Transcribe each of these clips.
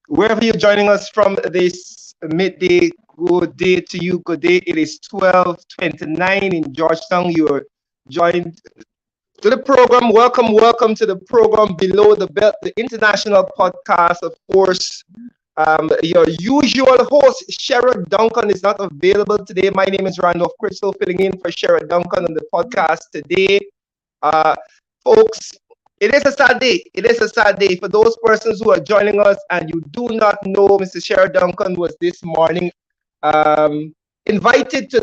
Wherever you're joining us from this midday, good day to you. Good day. It is 12:29 in Georgetown. You're joined to the program. Welcome to the program Below the Belt, the international podcast. Of course, your usual host, Sherrod Duncan, is not available today. My name is Randolph Crystal, filling in for Sherrod Duncan on the podcast today. Uh, Folks, it is a sad day. It is a sad day for those persons who are joining us and you do not know Mr. Sherrod Duncan was this morning invited to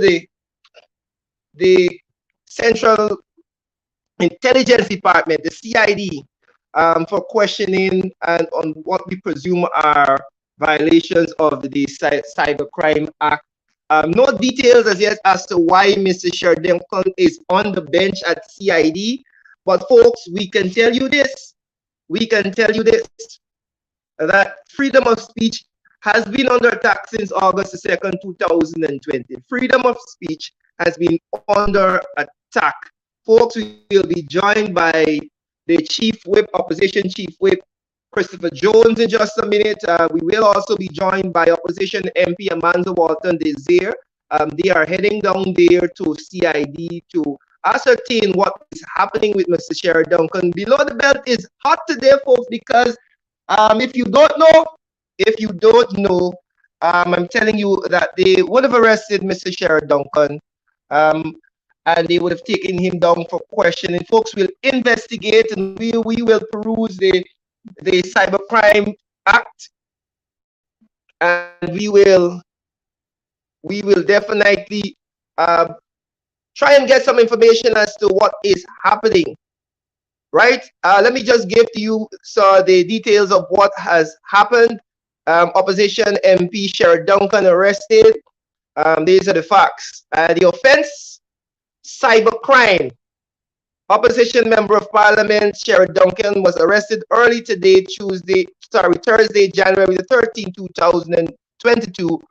the Central Intelligence Department, the CID, for questioning and on what we presume are violations of the Cybercrime Act. No details as yet as to why Mr. Sheridan is on the bench at CID, but folks, we can tell you this. We can tell you this, that freedom of speech has been under attack since August the 2nd, 2020. Freedom of speech has been under attack. Folks, we will be joined by the Chief Whip, Opposition Chief Whip, Christopher Jones in just a minute. We will also be joined by Opposition MP Amanda Walton Desir. They are heading down there to CID to ascertain what is happening with Mr. Sherrod Duncan. Below the Belt is hot today, folks, because if you don't know, I'm telling you that they would have arrested Mr. Sherrod Duncan, and they would have taken him down for questioning. Folks will investigate, and we will peruse the Cybercrime Act, and we will definitely try and get some information as to what is happening. Right? Let me just give to you the details of what has happened. Opposition MP Sherrod Duncan arrested. These are the facts. The offense, cybercrime. Opposition Member of Parliament Sherrod Duncan was arrested early today, Thursday, January the 13th, 2022,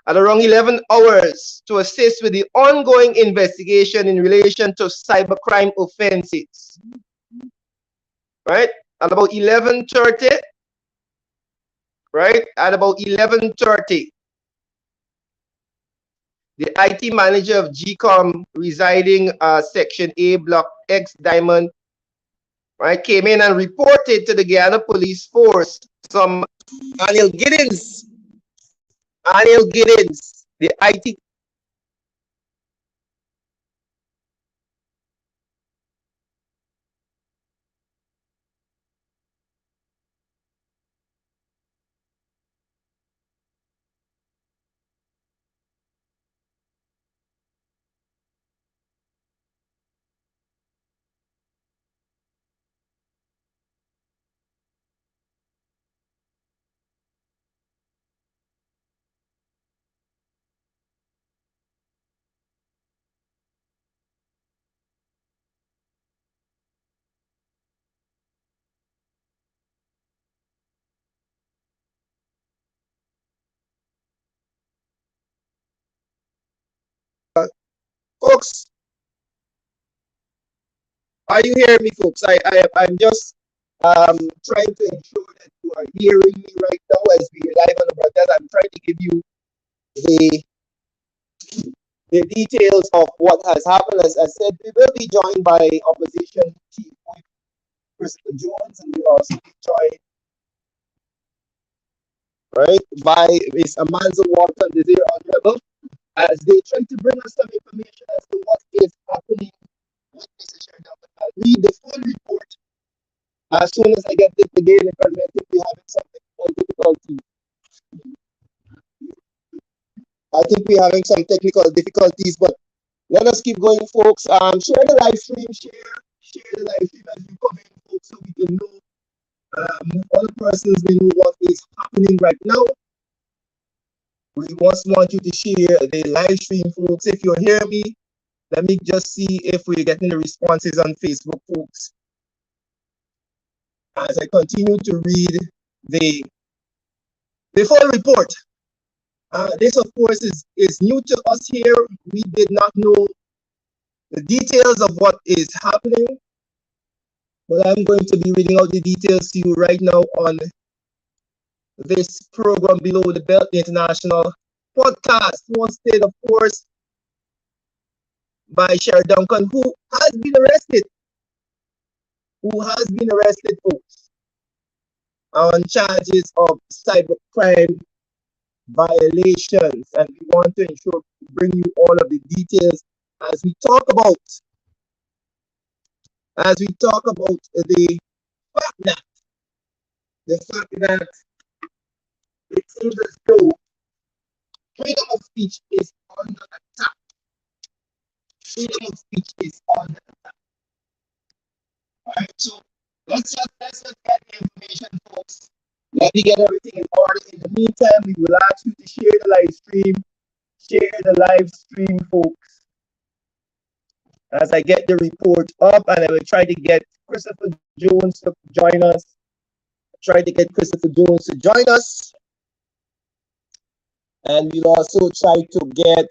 at around 11 hours to assist with the ongoing investigation in relation to cybercrime offenses. Right? At about 11:30, right? At about 11:30, the IT manager of GCOM residing Section A, Block X, Diamond, right, came in and reported to the Guyana Police Force some Anil Giddens, the IT. Folks, are you hearing me, folks? I'm just trying to ensure that you are hearing me right now as we live on the broadcast. I'm trying to give you the details of what has happened. As I said, we will be joined by Opposition Chief Whip Christopher Jones, and we will also be joined by Ms. Amanda Walton Desir Honorable, as they try to bring us some information as to what is happening with Mr. Sheridan. I'll read the full report as soon as I get it again, because I think we're having some technical difficulties. I think we're having some technical difficulties, but let us keep going, folks. Share the live stream, share the live stream as you come in, folks, so we can know, other persons will know what is happening right now. We just want you to share the live stream, folks. If you're hearing me, let me just see if we're getting the responses on Facebook, folks. As I continue to read the full report. This, of course, is new to us here. We did not know the details of what is happening, but I'm going to be reading out the details to you right now on this program Below the Belt, the international podcast, hosted, of course, by Sherry Duncan, who has been arrested. Who has been arrested, folks, on charges of cybercrime violations. And we want to ensure to bring you all of the details as we talk about the fact that it seems as though freedom of speech is under attack. Freedom of speech is under attack. All right, so let's just get the information, folks. Let me get everything in order. In the meantime, we will ask you to share the live stream. Share the live stream, folks. As I get the report up, and I will try to get Christopher Jones to join us. And we'll also try to get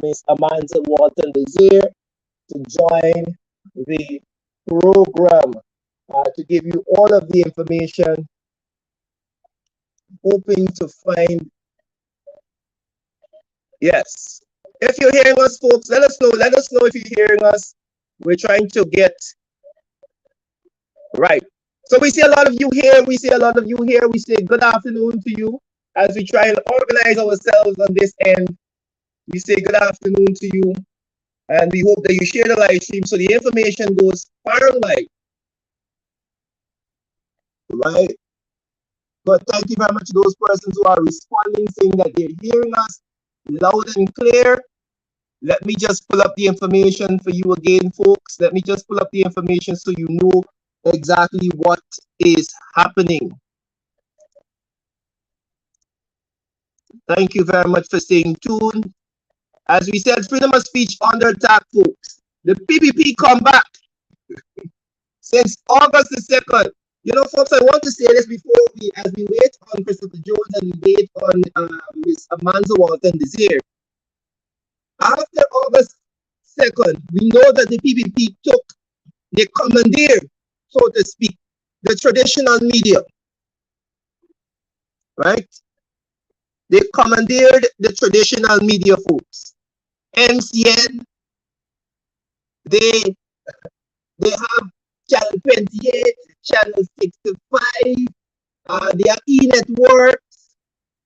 Miss Amanda Walton Desir to join the program to give you all of the information. Hoping to find, yes. If you're hearing us, folks, let us know. Let us know if you're hearing us. We're trying to get right. So we see a lot of you here. We say good afternoon to you as we try and organize ourselves on this end. We say good afternoon to you, and we hope that you share the live stream so the information goes far and wide. Right? But thank you very much to those persons who are responding, saying that they're hearing us loud and clear. Let me just pull up the information for you again, folks. Let me just pull up the information so you know exactly what is happening. Thank you very much for staying tuned. As we said, freedom of speech under attack, folks. The PPP come back since August the 2nd. You know, folks, I want to say this before as we wait on Christopher Jones and we wait on Ms. Amanda Walton Desir. After August 2nd, we know that the PPP they commandeered, so to speak, the traditional media, right? They commandeered the traditional media, folks. MCN, they have Channel 28, Channel 65, their E-networks.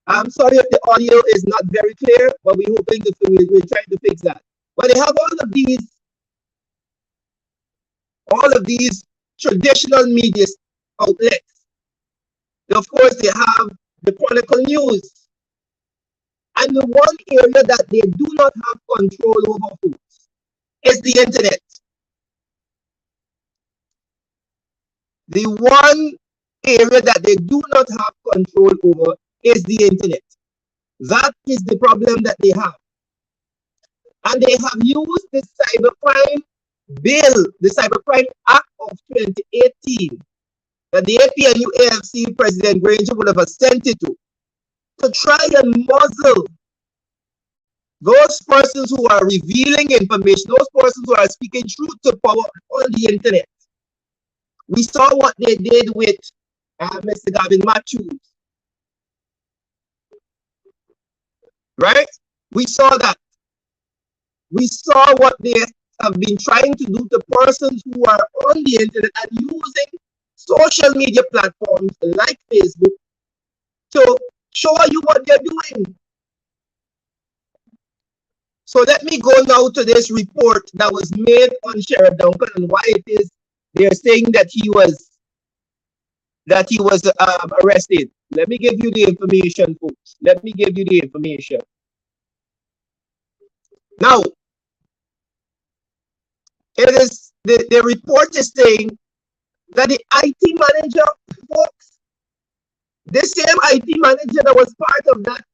I'm sorry if the audio is not very clear, but we're trying to fix that. But they have all of these traditional media outlets. Of course, they have the Chronicle News. And the one area that they do not have control over, folks, is the internet. The one area that they do not have control over is the internet. That is the problem that they have. And they have used the cybercrime bill, the Cybercrime Act of 2018, that the APNU AFC President Granger would have assented to try and muzzle those persons who are revealing information, those persons who are speaking truth to power on the internet. We saw what they did with Mr. Gavin Matthews, right? We saw that. We saw what they have been trying to do to persons who are on the internet and using social media platforms like Facebook to show you what they're doing. So let me go now to this report that was made on Sheriff Duncan and why it is they're saying that he was arrested. Let me give you the information, folks. Let me give you the information. Now, it is the report is saying that the IT manager, folks, this same IT manager that was part of that,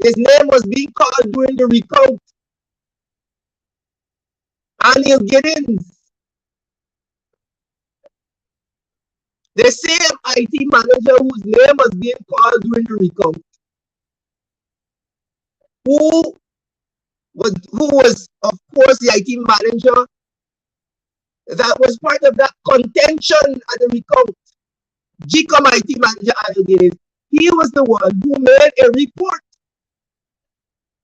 his name was being called during the recount. Anil Giddens. The same IT manager whose name was being called during the recount, who was of course the IT manager that was part of that contention at the recount. GCOM IT manager Anil Giddens. He he was the one who made a report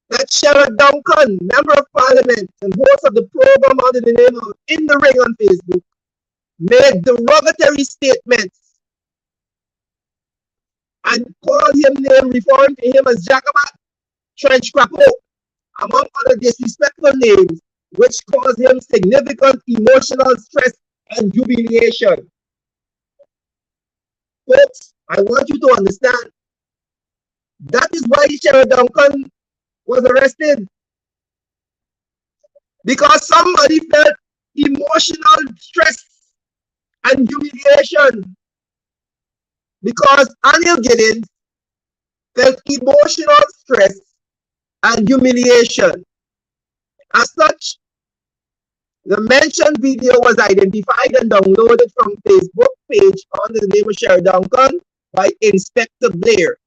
that Sherrod Duncan, member of parliament and host of the program under the name of In the Ring on Facebook, made derogatory statements and called him name, referring to him as Jacobite, Trench Crapo, among other disrespectful names, which caused him significant emotional stress and humiliation. Folks, I want you to understand that is why Sherrod Duncan was arrested. Because somebody felt emotional stress and humiliation. Because Anil Giddens felt emotional stress and humiliation. As such, the mentioned video was identified and downloaded from Facebook page under the name of Sherrod Duncan by Inspector Blair.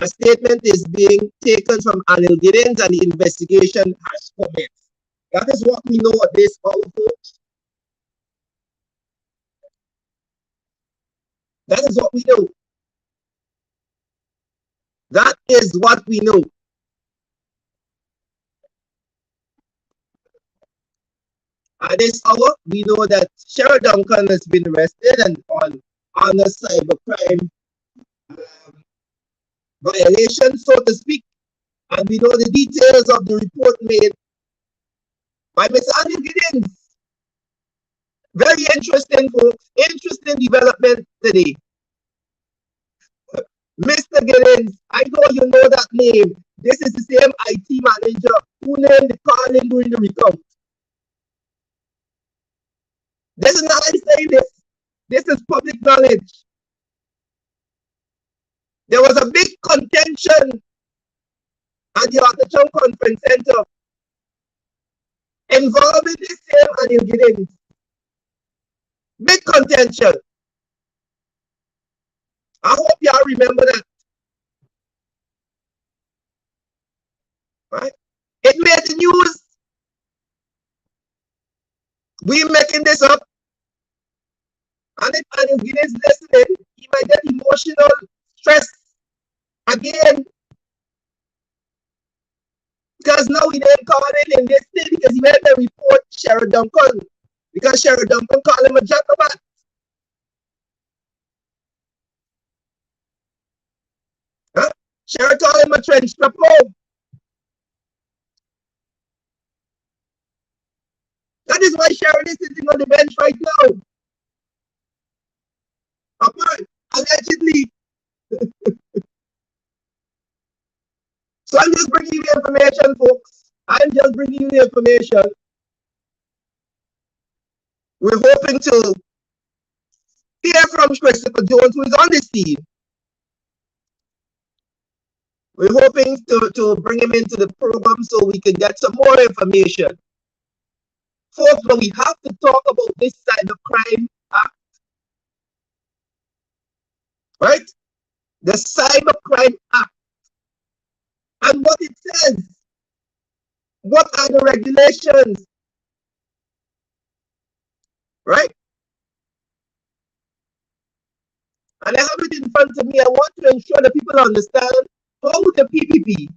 A statement is being taken from Anil Giddens and the investigation has commenced. That is what we know at this hour, folks. That is what we know. That is what we know. At this hour, we know that Sherrod Duncan has been arrested and on a cybercrime violation, so to speak. And we know the details of the report made by Mr. Anil Giddens. Very interesting, folks. Interesting development today. Mr. Giddens, I know you know that name. This is the same IT manager who named the calling during the recount. This is not I saying this. This is public knowledge. There was a big contention at the Artichoke Conference Center involving the same Anil Giddens. Big contention. I hope y'all remember that. Right? It made the news. We making this up. And if Anil Giddens listening, he might get emotional stress again. Because now he didn't call in this thing because he made the report Sherrod Duncan. Because Sherrod Duncan called him a Jacobite. Huh? Sherrod called him a trench crapo. That is why Sherrod is sitting on the bench right now. Okay, allegedly. So I'm just bringing you the information, folks. I'm just bringing you the information. We're hoping to hear from Christopher Jones, who is on the scene. We're hoping to bring him into the program so we can get some more information. Folks, but we have to talk about this Cybercrime Act. Right? The Cybercrime Act. And what it says. What are the regulations? Right? And I have it in front of me. I want to ensure that people understand how the PPP,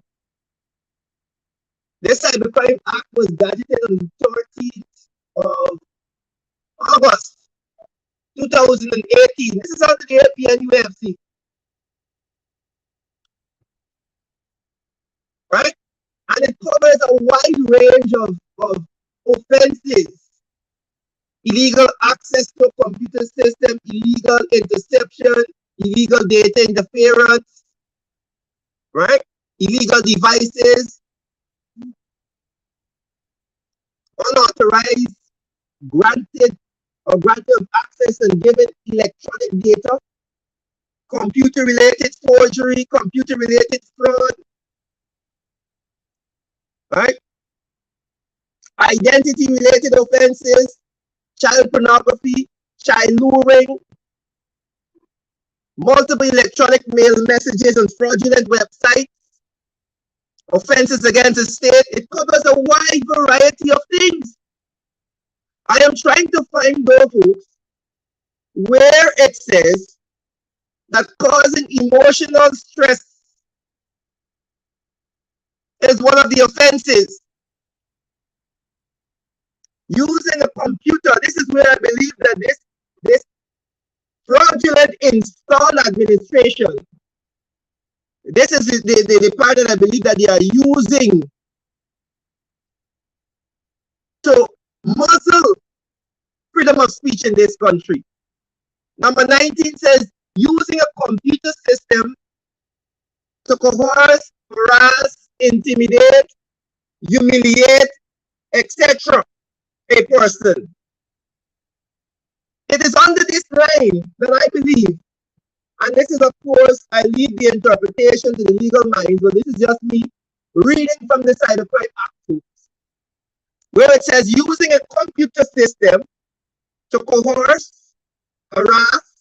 this Cybercrime Act, was dated on the 13th of August 2018. This is under the APNUFC. Right? And it covers a wide range of offenses. Illegal access to a computer system, illegal interception, illegal data interference, right? Illegal devices, unauthorized, granted of access and given electronic data, computer-related forgery, computer-related fraud, right? Identity-related offenses, child pornography, child luring, multiple electronic mail messages on fraudulent websites, offenses against the state. It covers a wide variety of things. I am trying to find those folks where it says that causing emotional stress is one of the offenses. Using a computer, this is where I believe that this fraudulent install administration, this is the part that I believe that they are using to muzzle freedom of speech in this country. Number 19 says using a computer system to coerce, harass, intimidate, humiliate, etc. a person. It is under this line that I believe, and this is, of course, I leave the interpretation to the legal minds, but this is just me reading from the Cybercrime Act, where it says using a computer system to coerce, harass,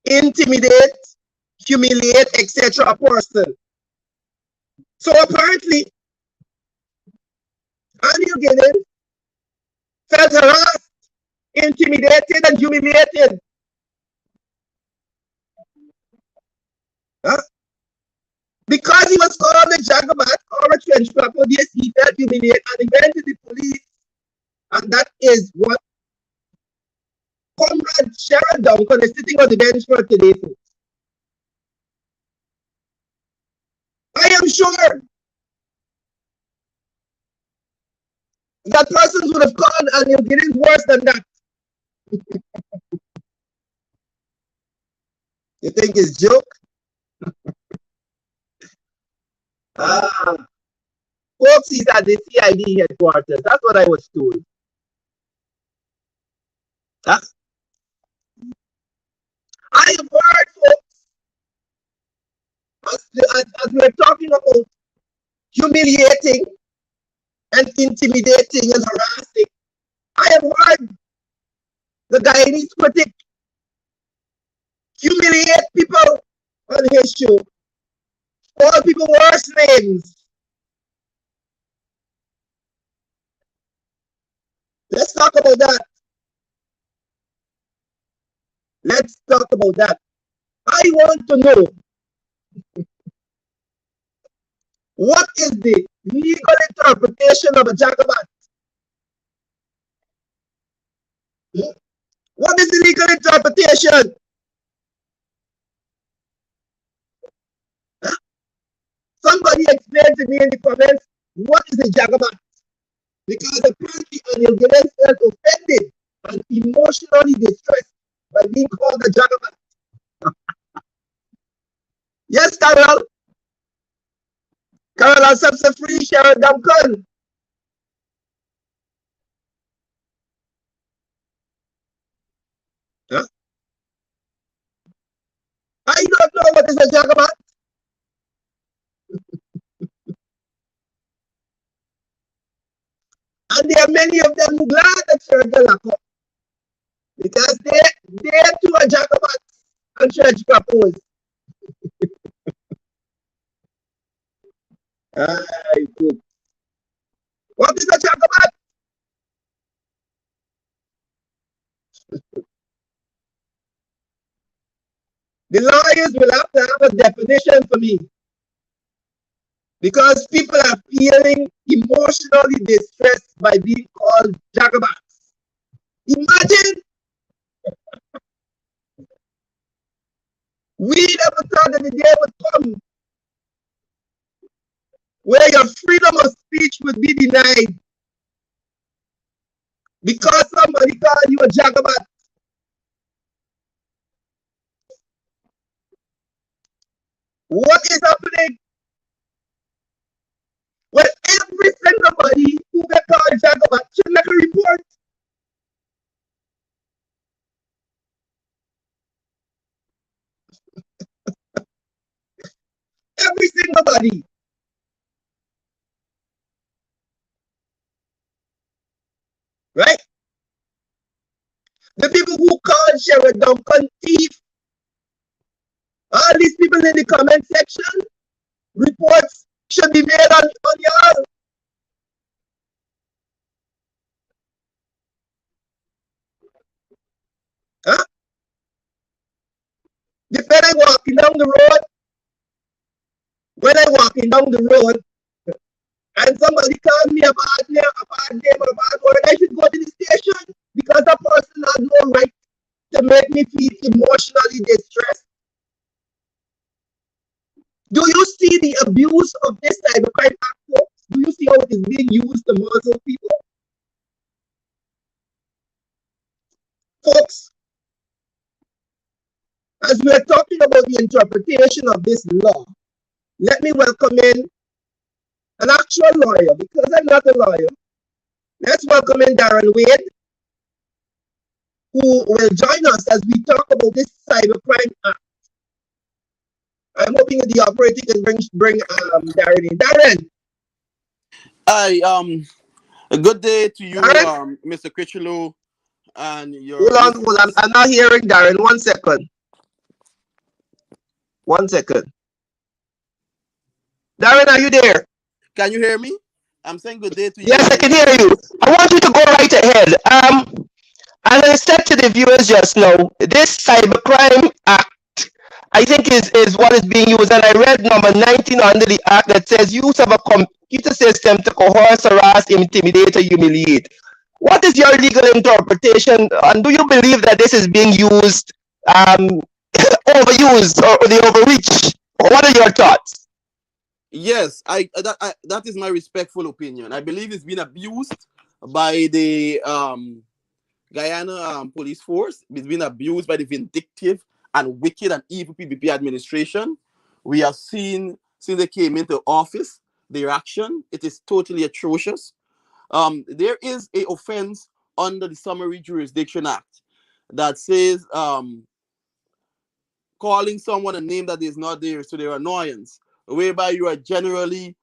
intimidate, humiliate, etc. a person. So apparently, Daniel Giddens felt harassed, intimidated, and humiliated. Huh? Because he was called a jagabat or a trench flapper, yes, he felt humiliated and he went to the police. And that is what Comrade Sharon Duncan is sitting on the bench for today. I am sure that persons would have called and it is worse than that. You think it's joke? Folks, he's at the CID headquarters. That's what I was told. Huh? I have heard, folks, as we're talking about humiliating and intimidating and harassing, I have heard the Guyanese critic humiliate people on his show, call people worse names. Let's talk about that. Let's talk about that. I want to know what is the legal interpretation of a Jacobite? What is the legal interpretation? Somebody explain to me in the comments what is a Jacobite? Because apparently Daniel Giddens felt offended and emotionally distressed by being called a Jacobite. Yes, Carol. Carol has सबसे free Sharon Duncan. Huh? I don't know what is a Jacobite. And there are many of them who glad that Sharon Duncan because they too are Jacobites and church proposed. What is a Jacobite? The lawyers will have to have a definition for me because people are feeling emotionally distressed by being called Jacobites. Imagine we never thought that the day would come where your freedom of speech would be denied because somebody called you a Jacobite. What is happening? Well, every single body who get called Jacobite should make a report. Every single body. Right? The people who called Sherrod Duncan thief, all these people in the comment section, reports should be made on y'all. Huh? The walking down the road, and somebody called me a bad name, or a bad word, I should go to the station because that person has no right to make me feel emotionally distressed. Do you see the abuse of this cybercrime act, folks? Do you see how it is being used to muzzle people? Folks, as we are talking about the interpretation of this law, let me welcome in an actual lawyer, because I'm not a lawyer. Let's welcome in Darren Wade, who will join us as we talk about this cybercrime act. I'm hoping that the operator can bring Darren in. Darren. Hi, a good day to you, Darren? Mr. Critchlow, and your Hold on. listeners. I'm not hearing Darren. 1 second. 1 second. Darren, are you there? Can you hear me? I'm saying good day to you Yes, and I your can hear you. listeners. I want you to go right ahead. As I said to the viewers just now, this cybercrime act, I think, is what is being used. And I read number 19 under the act that says use of a computer system to coerce, harass, intimidate, or humiliate. What is your legal interpretation? And do you believe that this is being used, overused, or the overreach? What are your thoughts? Yes, that is my respectful opinion. I believe it's been abused by the Guyana police force. It's been abused by the vindictive and wicked and evil PPP administration. We have seen since they came into office their action. It is totally atrocious. There is a offense under the Summary Jurisdiction Act that says calling someone a name that is not theirs to their annoyance, whereby you are generally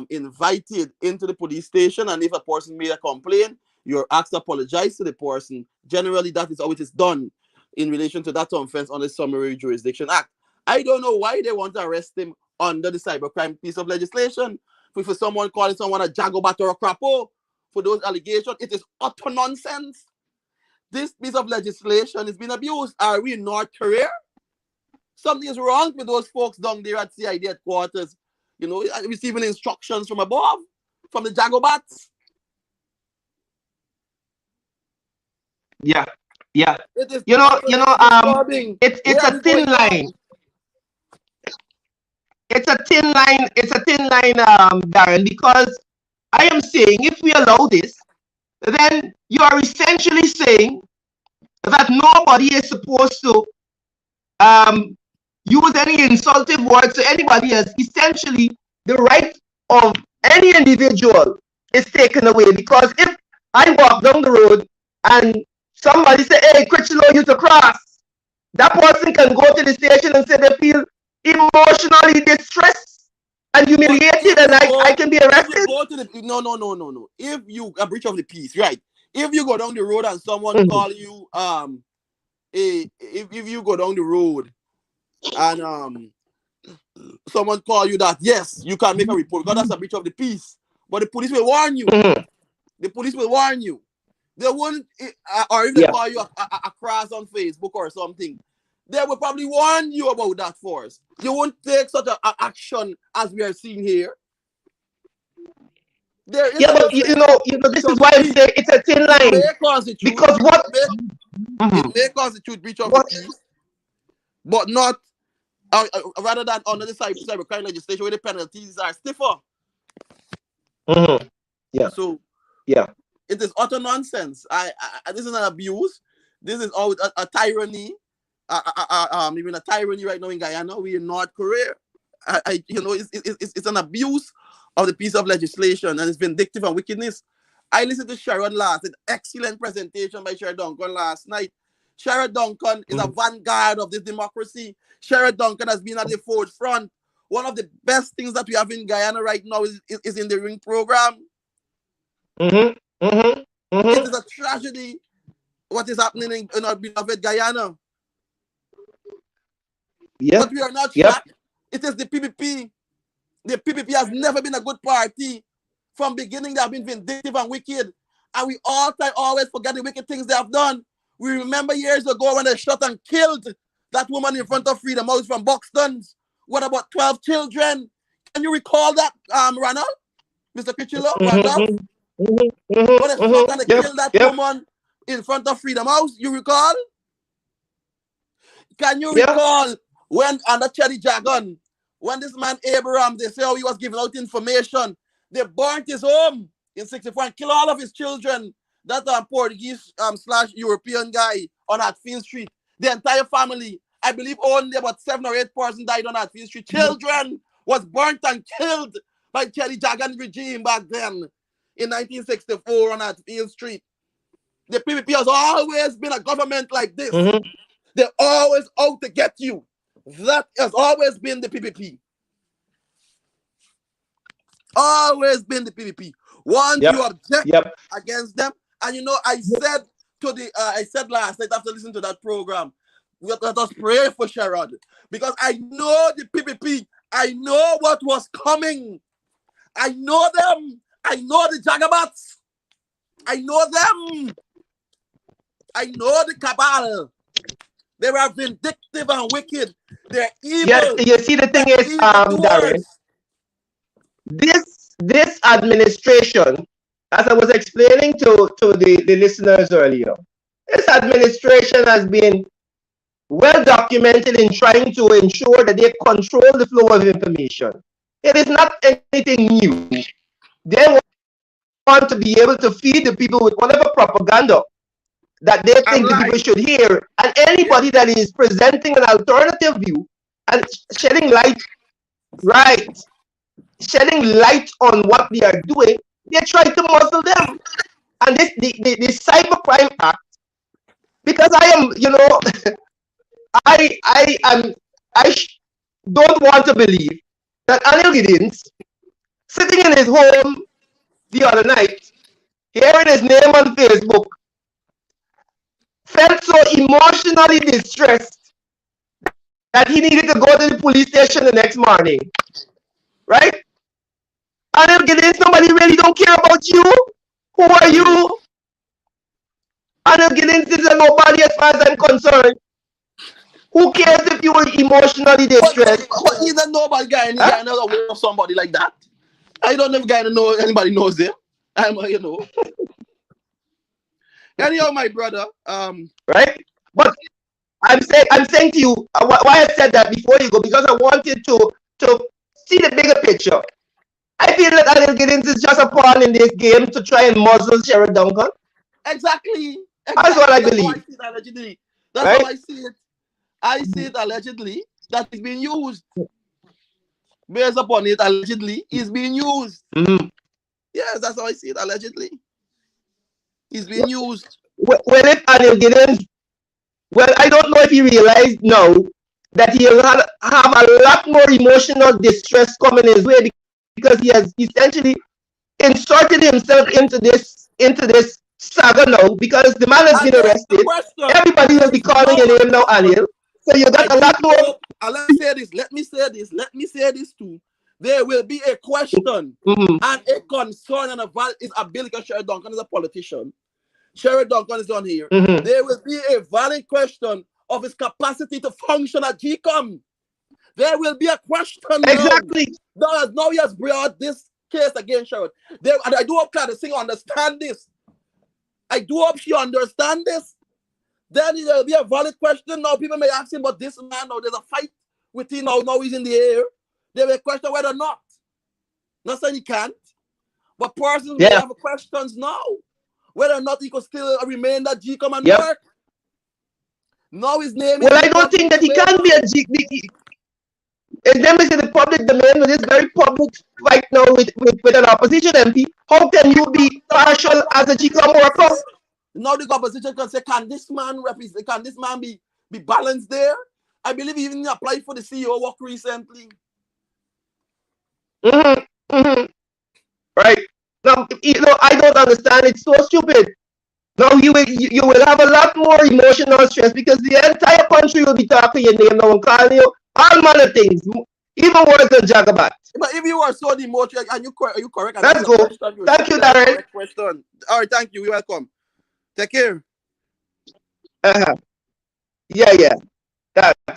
invited into the police station, and if a person made a complaint, you're asked to apologize to the person. Generally, that is how it is done in relation to that offense on the Summary Jurisdiction Act. I don't know why they want to arrest him under the cybercrime piece of legislation. For someone calling someone a jagobat or a crapo for those allegations, it is utter nonsense. This piece of legislation is being abused. Are we in North Korea? Something is wrong with those folks down there at CID headquarters, receiving instructions from above, from the Jagobats. Yeah, yeah. It is You know, disturbing. Where it's are a we thin going now? line. It's a thin line. It's a thin line, Darren, because I am saying if we allow this, then you are essentially saying that nobody is supposed to um, use any insultive words to anybody else. Essentially, the right of any individual is taken away, because if I walk down the road and somebody say, "Hey, Critchlow, you to cross," that person can go to the station and say they feel emotionally distressed and But humiliated, and I can be if you arrested. go to the no. If you a breach of the peace, right? If you go down the road and someone Mm-hmm. call you if you go down the road and someone call you that, yes, you can make a report because that's a breach of the peace. But the police will warn you. Mm-hmm. The police will warn you. They won't, or if they Yeah. call you a cross on Facebook or something, they will probably warn you about that force. You won't take such a action as we are seeing here. There is Yeah, a but difference this is from why I'm peace. saying it's a thin It line, may constitute, because what? it Mm-hmm. may constitute breach of the What? peace, but not rather than under the cybercrime legislation where the penalties are stiffer. Mm-hmm. Yeah. So Yeah. it is utter nonsense. This is an abuse. This is all a tyranny. Even a tyranny right now in Guyana. We in North Korea. It's an abuse of the piece of legislation, and it's vindictive and wickedness. I listened to Sharon last, an excellent presentation by Sharon Duncan last night. Sharon Duncan is a Mm-hmm. vanguard of this democracy. Sharon Duncan has been at the forefront. One of the best things that we have in Guyana right now is in the ring program. Mm-hmm. Mm-hmm. It Mm-hmm. is a tragedy what is happening in our beloved Guyana. Yeah. But we are not Yep. shocked. It is the PPP. The PPP has never been a good party. From beginning, they have been vindictive and wicked. And we all always forget the wicked things they have done. We remember years ago when they shot and killed That woman in front of Freedom House from Buxton's. What about 12 children? Can you recall that, Ronald? Mr. Kichilo, Randolph? When they shot and they killed that woman in front of Freedom House, you recall? Can you recall when under Cherry Dragon, when this man Abraham, they say how he was giving out information, they burnt his home in 64 and killed all of his children. That Portuguese / European guy on Hatfield Street. The entire family, I believe only about 7 or 8 persons died on Hatfield Street. Children was burnt and killed by Cherry Dragon regime back then in 1964 on Hatfield Street. The PPP has always been a government like this. They're always out to get you. That has always been the PPP. Always been the PPP. Once you object against them, and you know, I said last night after listening to that program, let us pray for Sherrod, because I know the PPP. I know what was coming. I know them. I know the Jagabats. I know them. I know the cabal. They were vindictive and wicked. They're evil. Yes, you see, the thing is, Darren, this administration, as I was explaining to the listeners earlier, this administration has been well documented in trying to ensure that they control the flow of information. It is not anything new. They want to be able to feed the people with whatever propaganda that they think the people should hear. And anybody that is presenting an alternative view and shedding light on what they are doing, they try to muzzle them. And this the Cybercrime Act, because I am, you know, I don't want to believe that Anil Giddens, sitting in his home the other night, hearing his name on Facebook, felt so emotionally distressed that he needed to go to the police station the next morning. Right? Anil Giddens, nobody really don't care about you. Who are you? Anil Giddens is a nobody as far as I'm concerned. Who cares if you were emotionally distressed? But he's a nobody guy, and guy not aware of somebody like that. I don't know if guy know anybody knows him. I'm, you know. Anyhow, my brother, right? But I'm saying to you, why I said that before you go, because I wanted to see the bigger picture. I feel that Anil Giddens is just a pawn in this game to try and muzzle Sherrod Duncan. Exactly. That's what I believe. That's how I see it. I see it allegedly that it's being used. Based upon it, allegedly, it's being used. Yes, that's how I see it, allegedly. It's being used. Well, if Anil Giddens, I don't know if he realized now that he will have a lot more emotional distress coming his way, because he has essentially inserted himself into this saga now, because the man has been arrested. Everybody will be calling your name now, Anil. So you got a lot more. Let me say this too. There will be a question and a concern and his ability, because Sherrod Duncan is a politician. Sherrod Duncan is on here. There will be a valid question of his capacity to function at GCOM. There will be a question. Exactly. Now he has brought this case against Sherrod. And I do hope Claudia Singh understand this. I do hope she understands this. Then there will be a valid question. Now people may ask him, but this man, now there's a fight with him now he's in the air. They will question whether or not. Not saying he can't, but persons may have questions now whether or not he could still remain that GCOM and work. Now his name is... Well, I don't think that he can be a GCOM. His name is in the public domain with this very public fight now with an opposition MP. How can you be partial as a GCOM worker? Now the opposition can say, can this man be balanced there? I believe he even applied for the CEO work recently. Right. Now, I don't understand. It's so stupid. Now you will have a lot more emotional stress, because the entire country will be talking your name now and calling you all manner of things, even worse than Jagabat. But if you are so emotional, and are you correct? Let's go. Thank you, Darren. Question. All right, thank you. You're welcome. Take care. Yeah.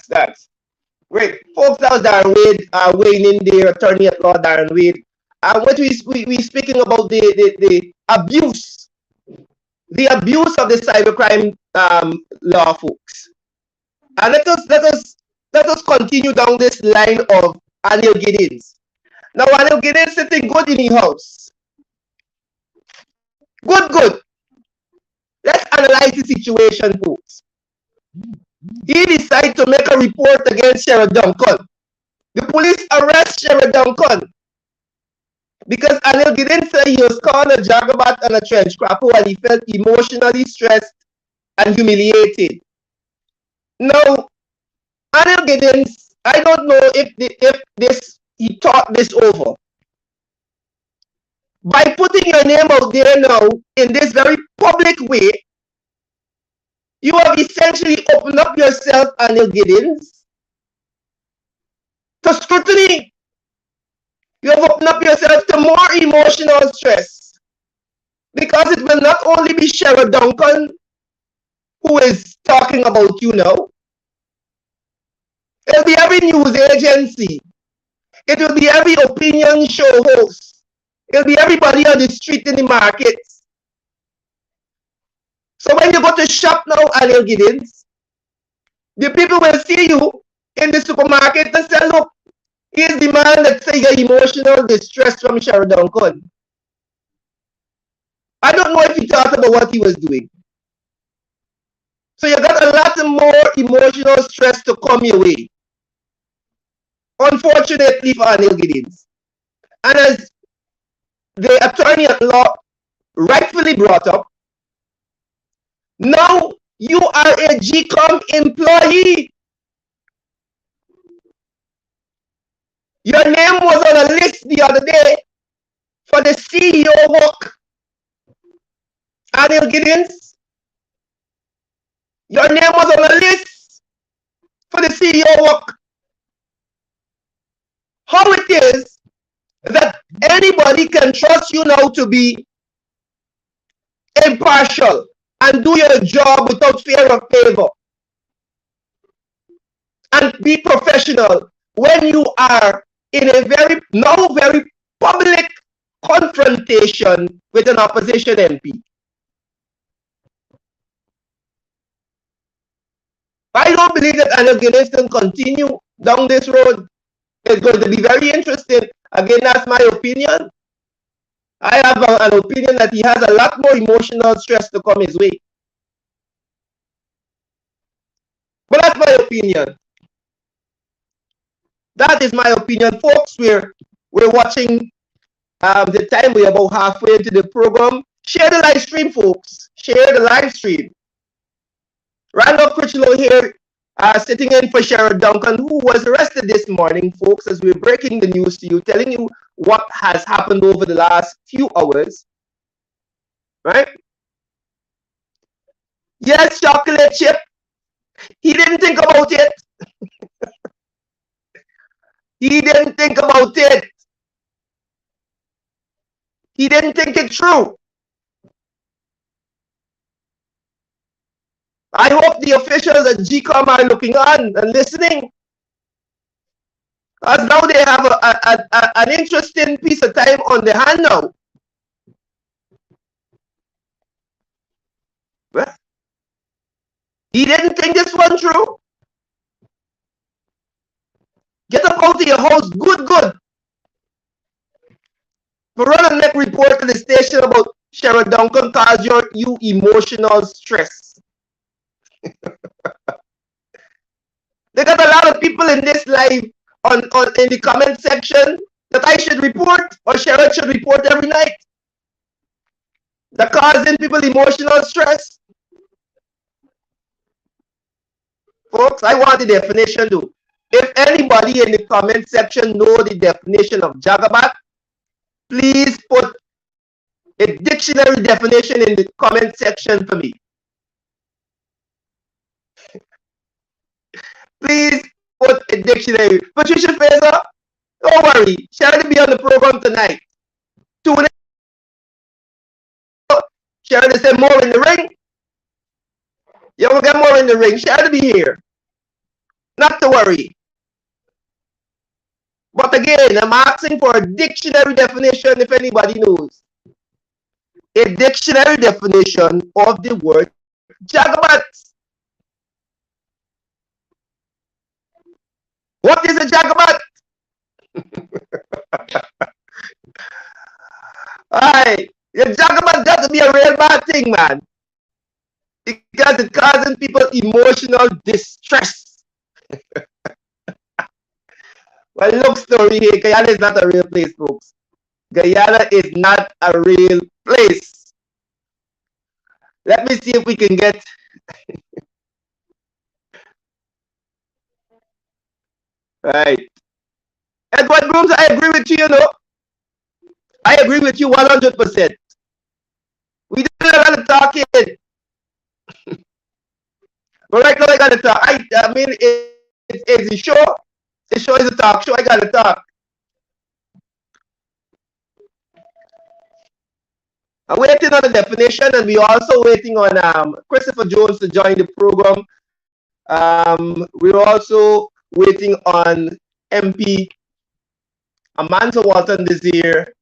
That's great. Folks, that was Darren Wade, weighing in there, attorney at law, Darren Wade. What we speaking about the abuse of the cybercrime law, folks. And let us continue down this line of Anil Giddens. Now, Anil Giddens sitting good in his house. Good. Let's analyze the situation, folks. He decided to make a report against Sheriff Duncan. The police arrest Sheriff Duncan because Anil Giddens said he was called a jagabat and a trench crapper and he felt emotionally stressed and humiliated. Now, Anil Giddens, I don't know if he thought this over. By putting your name out there now in this very public way, you have essentially opened up yourself, Anil Giddens, to scrutiny. You have opened up yourself to more emotional stress. Because it will not only be Sheriff Duncan who is talking about you now. It'll be every news agency. It will be every opinion show host. It'll be everybody on the street in the markets. So when you go to shop now, Anil Giddens, the people will see you in the supermarket and say, look, here's the man that say you're emotional distress from Sheriff Duncan. I don't know if he thought about what he was doing. So you got a lot more emotional stress to come your way. Unfortunately for Anil Giddens. And as the attorney at law rightfully brought up, now you are a GCOM employee. Your name was on a list the other day for the CEO work. Anil Giddens, your name was on a list for the CEO work. How it is that anybody can trust you now to be impartial and do your job without fear of favor and be professional when you are in a very public confrontation with an opposition MP. I don't believe that Anil Giddens can continue down this road. It's going to be very interesting. Again, that's my opinion. I have an opinion that he has a lot more emotional stress to come his way. But that's my opinion. That is my opinion, folks. We're watching the time. We're about halfway into the program. Share the live stream, folks. Share the live stream. Randolph Critchlow here, sitting in for Sheriff Duncan, who was arrested this morning, folks, as we're breaking the news to you, telling you what has happened over the last few hours. Right? Yes, chocolate chip. He didn't think about it. He didn't think about it. He didn't think it through. I hope the officials at GCOM are looking on and listening. Because now they have an interesting piece of time on the hand now. Well, he didn't think this one through. Get up out of your house, good. But run and make report to the station about Sheriff Duncan cause you emotional stress. They got a lot of people in this live in the comment section that I should report or Sheriff should report every night. That causing people emotional stress. Folks, I want the definition too. If anybody in the comment section know the definition of jagabat, please put a dictionary definition in the comment section for me. Please put a dictionary. Patricia Fraser, don't worry. Sharon will be on the program tonight. Tune in. Sharon will say more in the ring. You will get more in the ring. Sharon will be here. Now, not to worry. But again, I'm asking for a dictionary definition if anybody knows. A dictionary definition of the word jagabat. What is a jagabat? Alright, your jagabat got to be a real bad thing, man. Because it's causing people emotional distress. Well, look, story here. Guyana is not a real place, folks. Guyana is not a real place. Let me see if we can get. Right. Edward Brooms, I agree with you, you know. I agree with you 100%. We did a lot of talking. But right now, I got to talk. I mean, it's a show. The show is a talk show. I got to talk. I'm waiting on the definition, and we're also waiting on Christopher Jones to join the program. We're also waiting on MP Amanda Walton this year.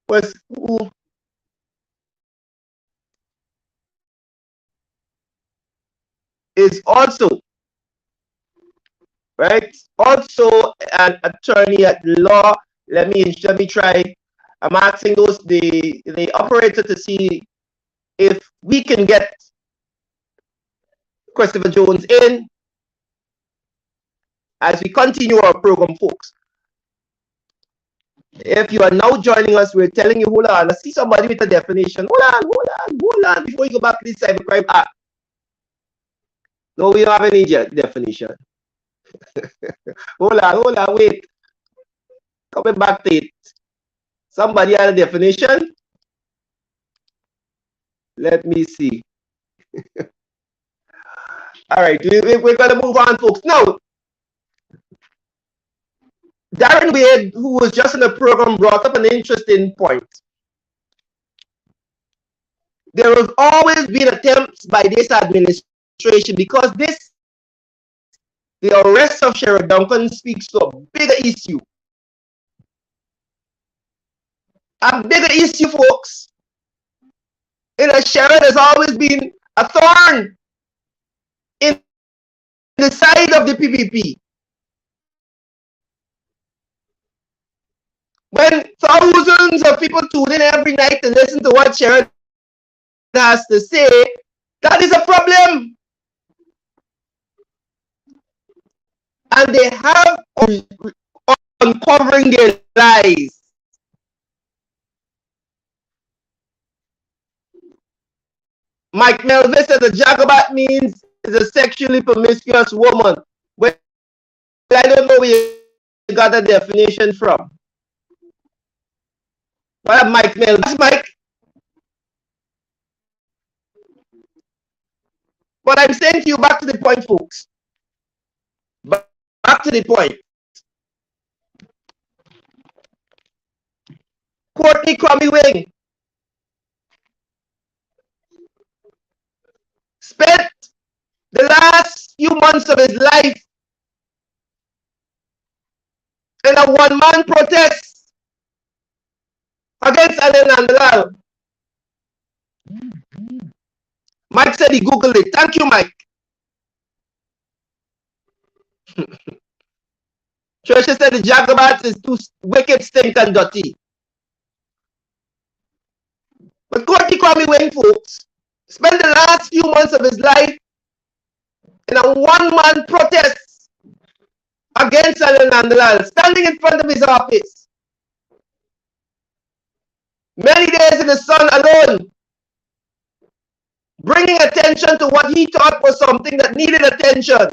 Who is also right, also an attorney at law. Let me try. I'm asking the operator to see if we can get Christopher Jones in as we continue our program, folks. If you are now joining us, we're telling you, hold on, I see somebody with a definition. Hold on, before you go back to this cybercrime act. No, we don't have any definition. hold on, wait. Coming back to it. Somebody had a definition. Let me see. All right, we're going to move on, folks. Now, Darren Wade, who was just in the program, brought up an interesting point. There has always been attempts by this administration because the arrest of Sheriff Duncan speaks to a bigger issue. A bigger issue, folks. Sheriff has always been a thorn in the side of the PPP. When thousands of people tune in every night to listen to what Sheriff has to say, that is a problem. And they have uncovering their lies. Mike Melvin said the Jagabat means is a sexually promiscuous woman. Well, I don't know where you got that definition from. What up, Mike Melvin? That's Mike. But I'm saying to you, back to the point, folks. Back to the point. Courtney Crummy Wing spent the last few months of his life in a one-man protest against Alain Andalal. Mike said he Googled it. Thank you, Mike. Trisha said the Jagabats is too wicked, stink, and dirty. But Courtney Crummy Wing, folks, spent the last few months of his life in a one-man protest against Alain Andalal, standing in front of his office. Many days in the sun alone, bringing attention to what he thought was something that needed attention.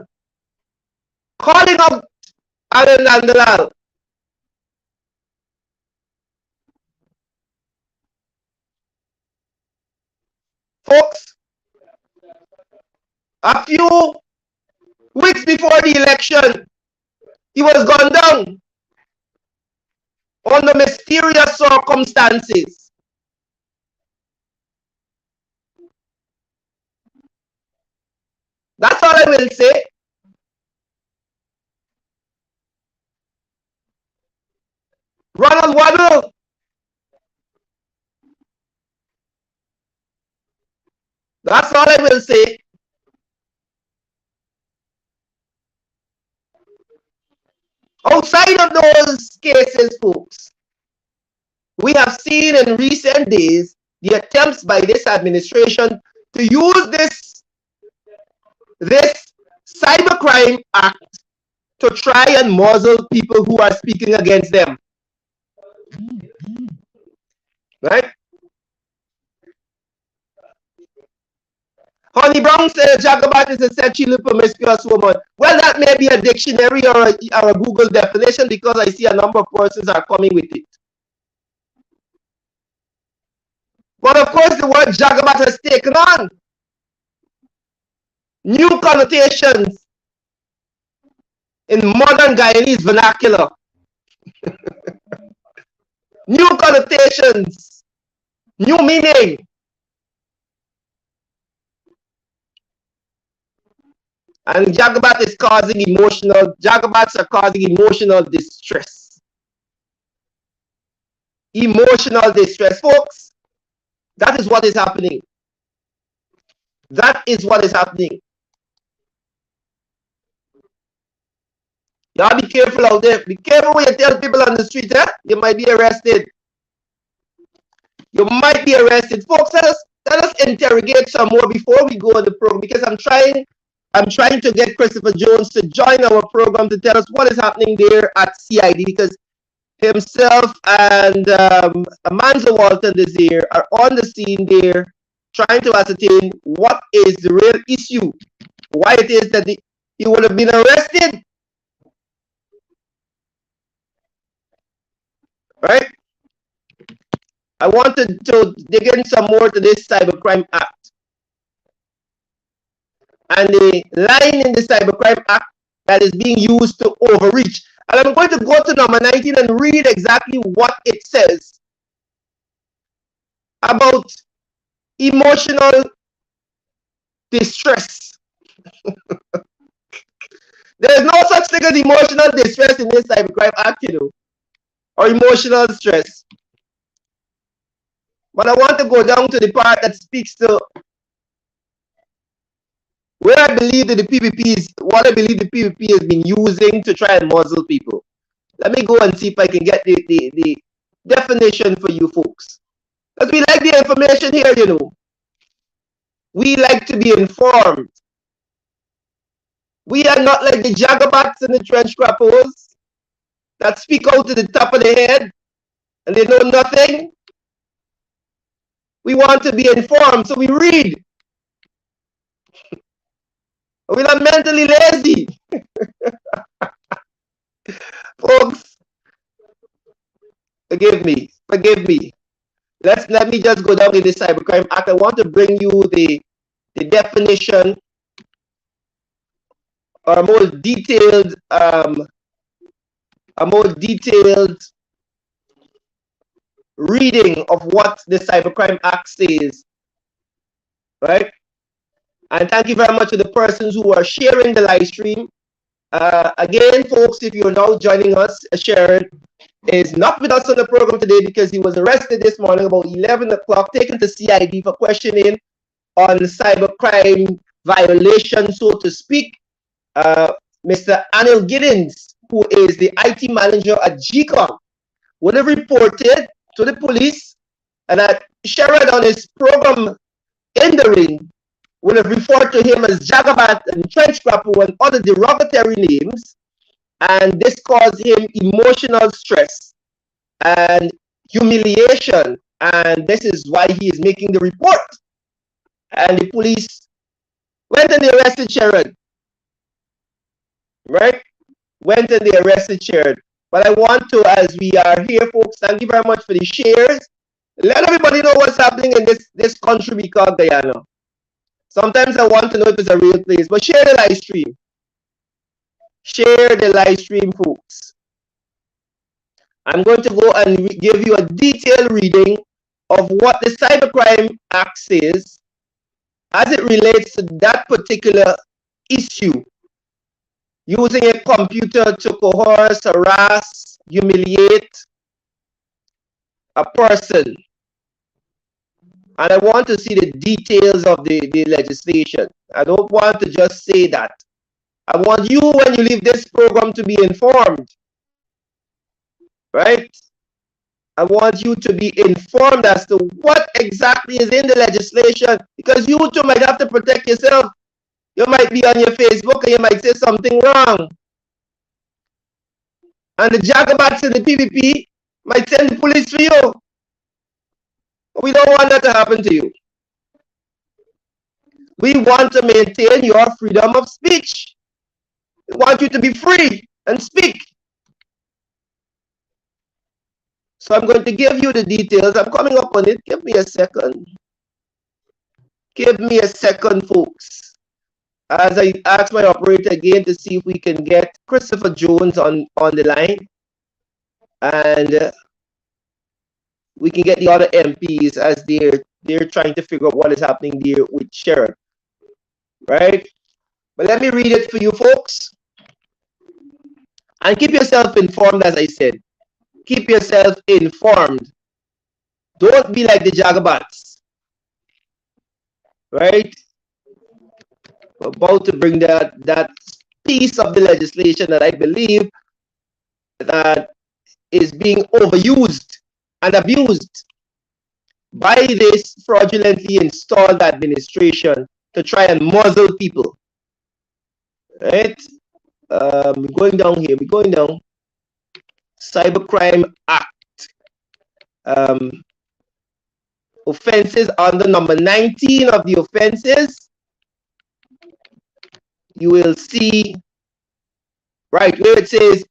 Calling out Alain Andalal. Folks, a few weeks before the election, he was gone down under mysterious circumstances. That's all I will say. Ronald Waddle. That's all I will say. Outside of those cases, folks, we have seen in recent days the attempts by this administration to use this cybercrime act to try and muzzle people who are speaking against them. Right? Honey Brown says Jagabat is a sexually promiscuous woman. Well, that may be a dictionary or a Google definition, because I see a number of persons are coming with it. But of course, the word Jagabat has taken on new connotations in modern Guyanese vernacular. New connotations, new meaning. And Jagabats are causing emotional distress. Emotional distress, folks. That is what is happening. That is what is happening. Y'all be careful out there. Be careful when you tell people on the street, eh? You might be arrested. You might be arrested. Folks, let us interrogate some more before we go on the program, because I'm trying to get Christopher Jones to join our program to tell us what is happening there at CID, because himself and Amanza Walton Desir are on the scene there trying to ascertain what is the real issue, why it is that he would have been arrested. Right? I wanted to dig in some more to this Cybercrime Act and the line in the Cybercrime Act that is being used to overreach. And I'm going to go to number 19 and read exactly what it says about emotional distress. There is no such thing as emotional distress in this Cybercrime Act, or emotional stress. But I want to go down to the part that speaks to where I believe that what I believe the PPP has been using to try and muzzle people. Let me go and see if I can get the definition for you folks. Because we like the information here, We like to be informed. We are not like the Jagabats and the trench crappers that speak out to the top of their head and they know nothing. We want to be informed, so we read. We're not mentally lazy. Folks, forgive me. Let me just go down in the Cybercrime Act. I want to bring you the definition, or a more detailed reading of what the Cybercrime Act says. Right? And thank you very much to the persons who are sharing the live stream. Again, folks, if you're now joining us, Sharon is not with us on the program today because he was arrested this morning about 11 o'clock, taken to CID for questioning on cybercrime violation, so to speak. Mr. Anil Giddens, who is the IT manager at GCOM, would have reported to the police, and that Sharon on his program in the ring would have referred to him as Jagabat and Trench Crapper and other derogatory names, and this caused him emotional stress and humiliation, and this is why he is making the report. And the police went and they arrested Sharon. Right? Went and they arrested Sharon. But I want to, as we are here, folks, thank you very much for the shares. Let everybody know what's happening in this country we call Guyana. Sometimes I want to know if it's a real place, but share the live stream. Share the live stream, folks. I'm going to go and give you a detailed reading of what the Cybercrime Act says as it relates to that particular issue. Using a computer to coerce, harass, humiliate, a person, and I want to see the details of the legislation. I don't want to just say that. I want you, when you leave this program, to be informed, right? I want you to be informed as to what exactly is in the legislation, because you too might have to protect yourself. You might be on your Facebook and you might say something wrong. And the jagabats in the PPP might send the police for you. We don't want that to happen to you. We want to maintain your freedom of speech. We want you to be free and speak. So I'm going to give you the details. I'm coming up on it. Give me a second. Give me a second, folks, as I ask my operator again to see if we can get Christopher Jones on the line. And we can get the other MPs as they're trying to figure out what is happening there with Sharon. Right? But let me read it for you, folks. And keep yourself informed, as I said. Keep yourself informed. Don't be like the Jagabats. Right? We're about to bring that piece of the legislation that I believe that is being overused and abused by this fraudulently installed administration to try and muzzle people. Right? We're going down here. We're going down. Cybercrime Act. Offenses under number 19 of the offenses. You will see right where it says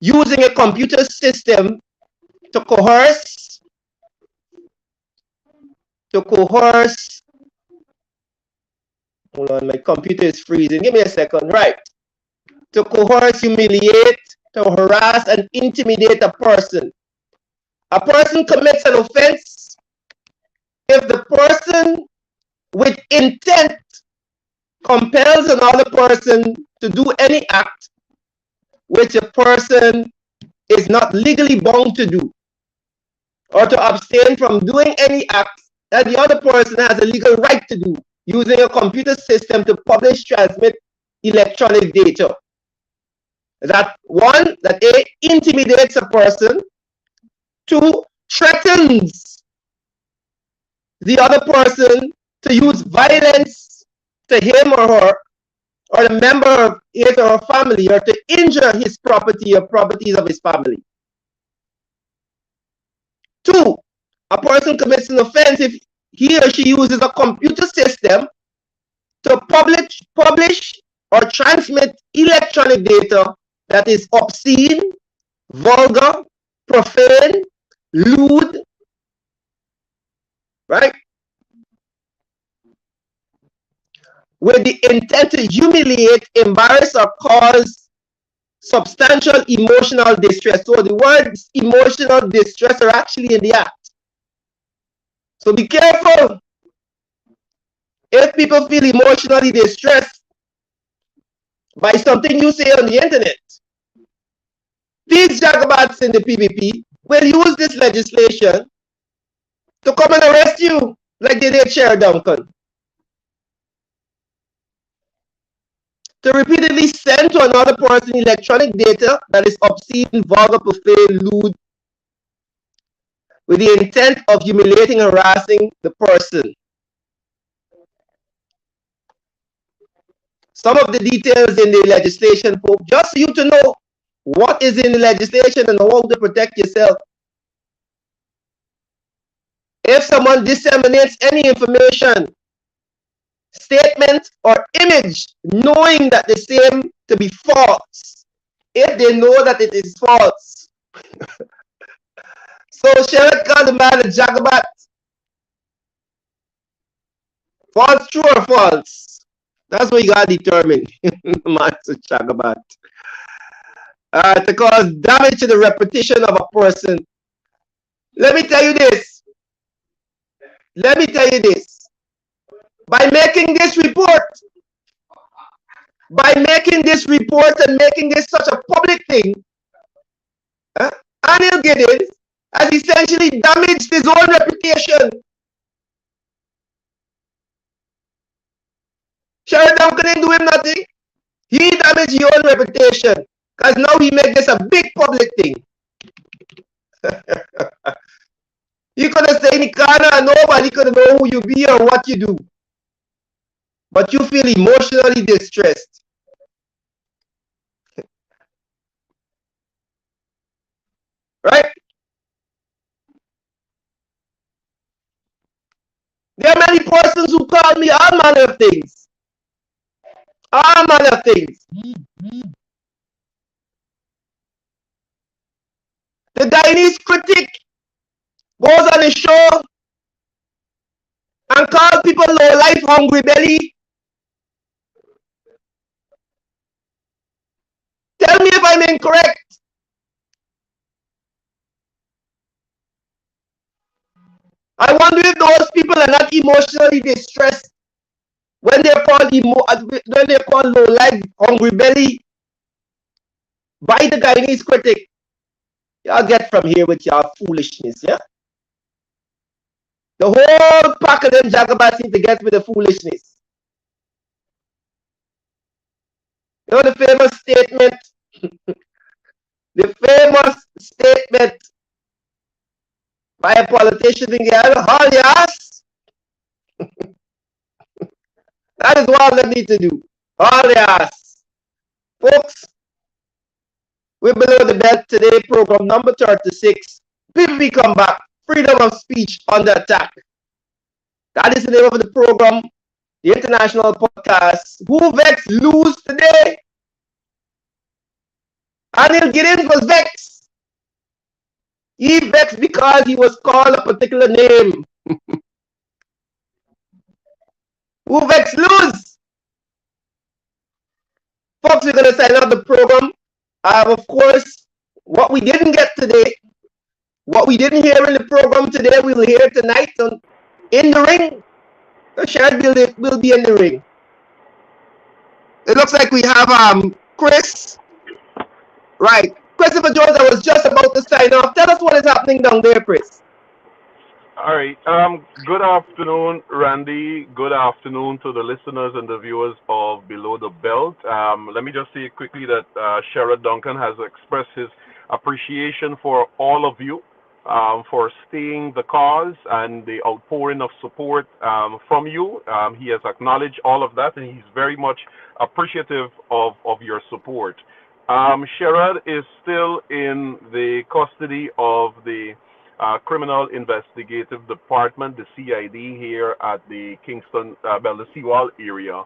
using a computer system to coerce. Hold on, my computer is freezing. Give me a second. Right. To coerce, humiliate, to harass and intimidate a person. A person commits an offense if the person with intent compels another person to do any act which a person is not legally bound to do, or to abstain from doing any act that the other person has a legal right to do, using a computer system to publish, transmit electronic data. That one, that A, intimidates a person. Two, threatens the other person to use violence to him or her, or a member of his or her family, or to injure his property or properties of his family. Two, a person commits an offense if he or she uses a computer system to publish or transmit electronic data that is obscene, vulgar, profane, lewd, right? With the intent to humiliate, embarrass, or cause substantial emotional distress. So the words emotional distress are actually in the act. So be careful. If people feel emotionally distressed by something you say on the internet, these jagabats in the PVP will use this legislation to come and arrest you like they did Sheriff Duncan. To repeatedly send to another person electronic data that is obscene, vulgar, profane, lewd, with the intent of humiliating and harassing the person. Some of the details in the legislation, folks, just for you to know what is in the legislation and how to protect yourself. If someone disseminates any information, statement, or image, knowing that the same to be false, if they know that it is false. So Sheriff called the man a jagabat. False, true or false? That's what you gotta determine. The man's a jagabat. To cause damage to the reputation of a person. Let me tell you this. By making this report and making this such a public thing, Anil Giddens has essentially damaged his own reputation. Sheridan couldn't do him nothing. He damaged his own reputation because now he made this a big public thing. You could have stayed in the corner and nobody could know who you be or what you do. But you feel emotionally distressed. Right? There are many persons who call me all manner of things. All manner of things. The Guyanese critic goes on a show and calls people low life, hungry belly. Tell me if I'm incorrect. I wonder if those people are not emotionally distressed when they're called low life, hungry belly by the Guyanese critic. Y'all get from here with your foolishness, yeah? The whole pack of them jagabats need to get with the foolishness. You know the famous statement by a politician in the all yes. That is what they need to do. All yes. Folks, we're below the belt today, program number 36. PPP come back. Freedom of speech under attack. That is the name of the program, the international podcast. Who vex lose today? Anil Girin was vexed. He vexed because he was called a particular name. Who vex lose? Folks, we're going to sign out the program. Of course, what we didn't get today, what we didn't hear in the program today, we'll hear tonight in the ring. Shad will be in the ring. It looks like we have Chris. Right. Christopher Jones, I was just about to sign off. Tell us what is happening down there, Chris. All right. Good afternoon, Randy. Good afternoon to the listeners and the viewers of Below the Belt. Let me just say quickly that Sherrod Duncan has expressed his appreciation for all of you for staying the cause and the outpouring of support from you. He has acknowledged all of that, and he's very much appreciative of your support. Sherrod is still in the custody of the Criminal Investigative Department, the CID, here at the Kingston, the Seawall area.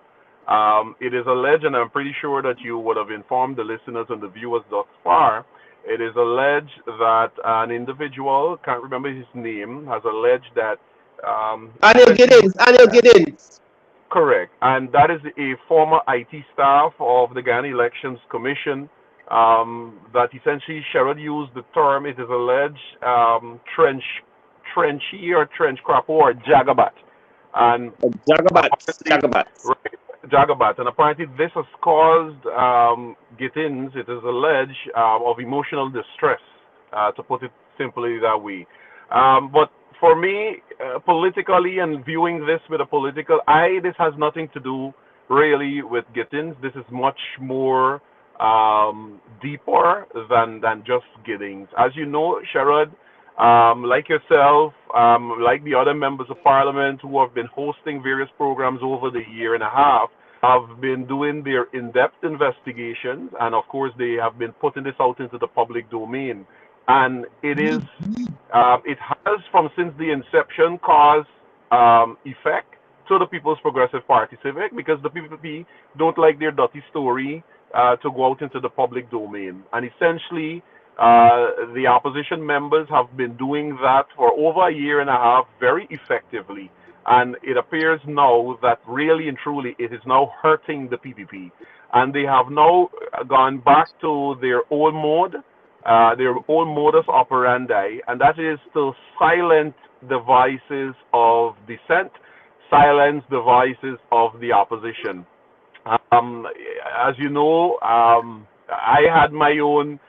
It is alleged, and I'm pretty sure that you would have informed the listeners and the viewers thus far, it is alleged that an individual, can't remember his name, has alleged that Anil Giddens. Correct. And that is a former IT staff of the Ghana Elections Commission that essentially Sherrod used the term, it is alleged, trenchy or trench crop or jagabat. And Jagabats. right, jagabat. And apparently this has caused Gittins, it is alleged, of emotional distress, to put it simply that way. But for me, politically and viewing this with a political eye, this has nothing to do really with Gittins. This is much more deeper than just Giddings. As you know, Sherrod, like yourself, like the other members of parliament who have been hosting various programs over the year and a half, have been doing their in-depth investigations, and of course they have been putting this out into the public domain. And it has, from since the inception, caused effect to the People's Progressive Party Civic, because the PPP don't like their dirty story to go out into the public domain. And essentially, the opposition members have been doing that for over a year and a half very effectively. And it appears now that really and truly it is now hurting the PPP. And they have now gone back to their old mode, their own modus operandi, and that is to silence the voices of dissent, silence the voices of the opposition. As you know, I had my own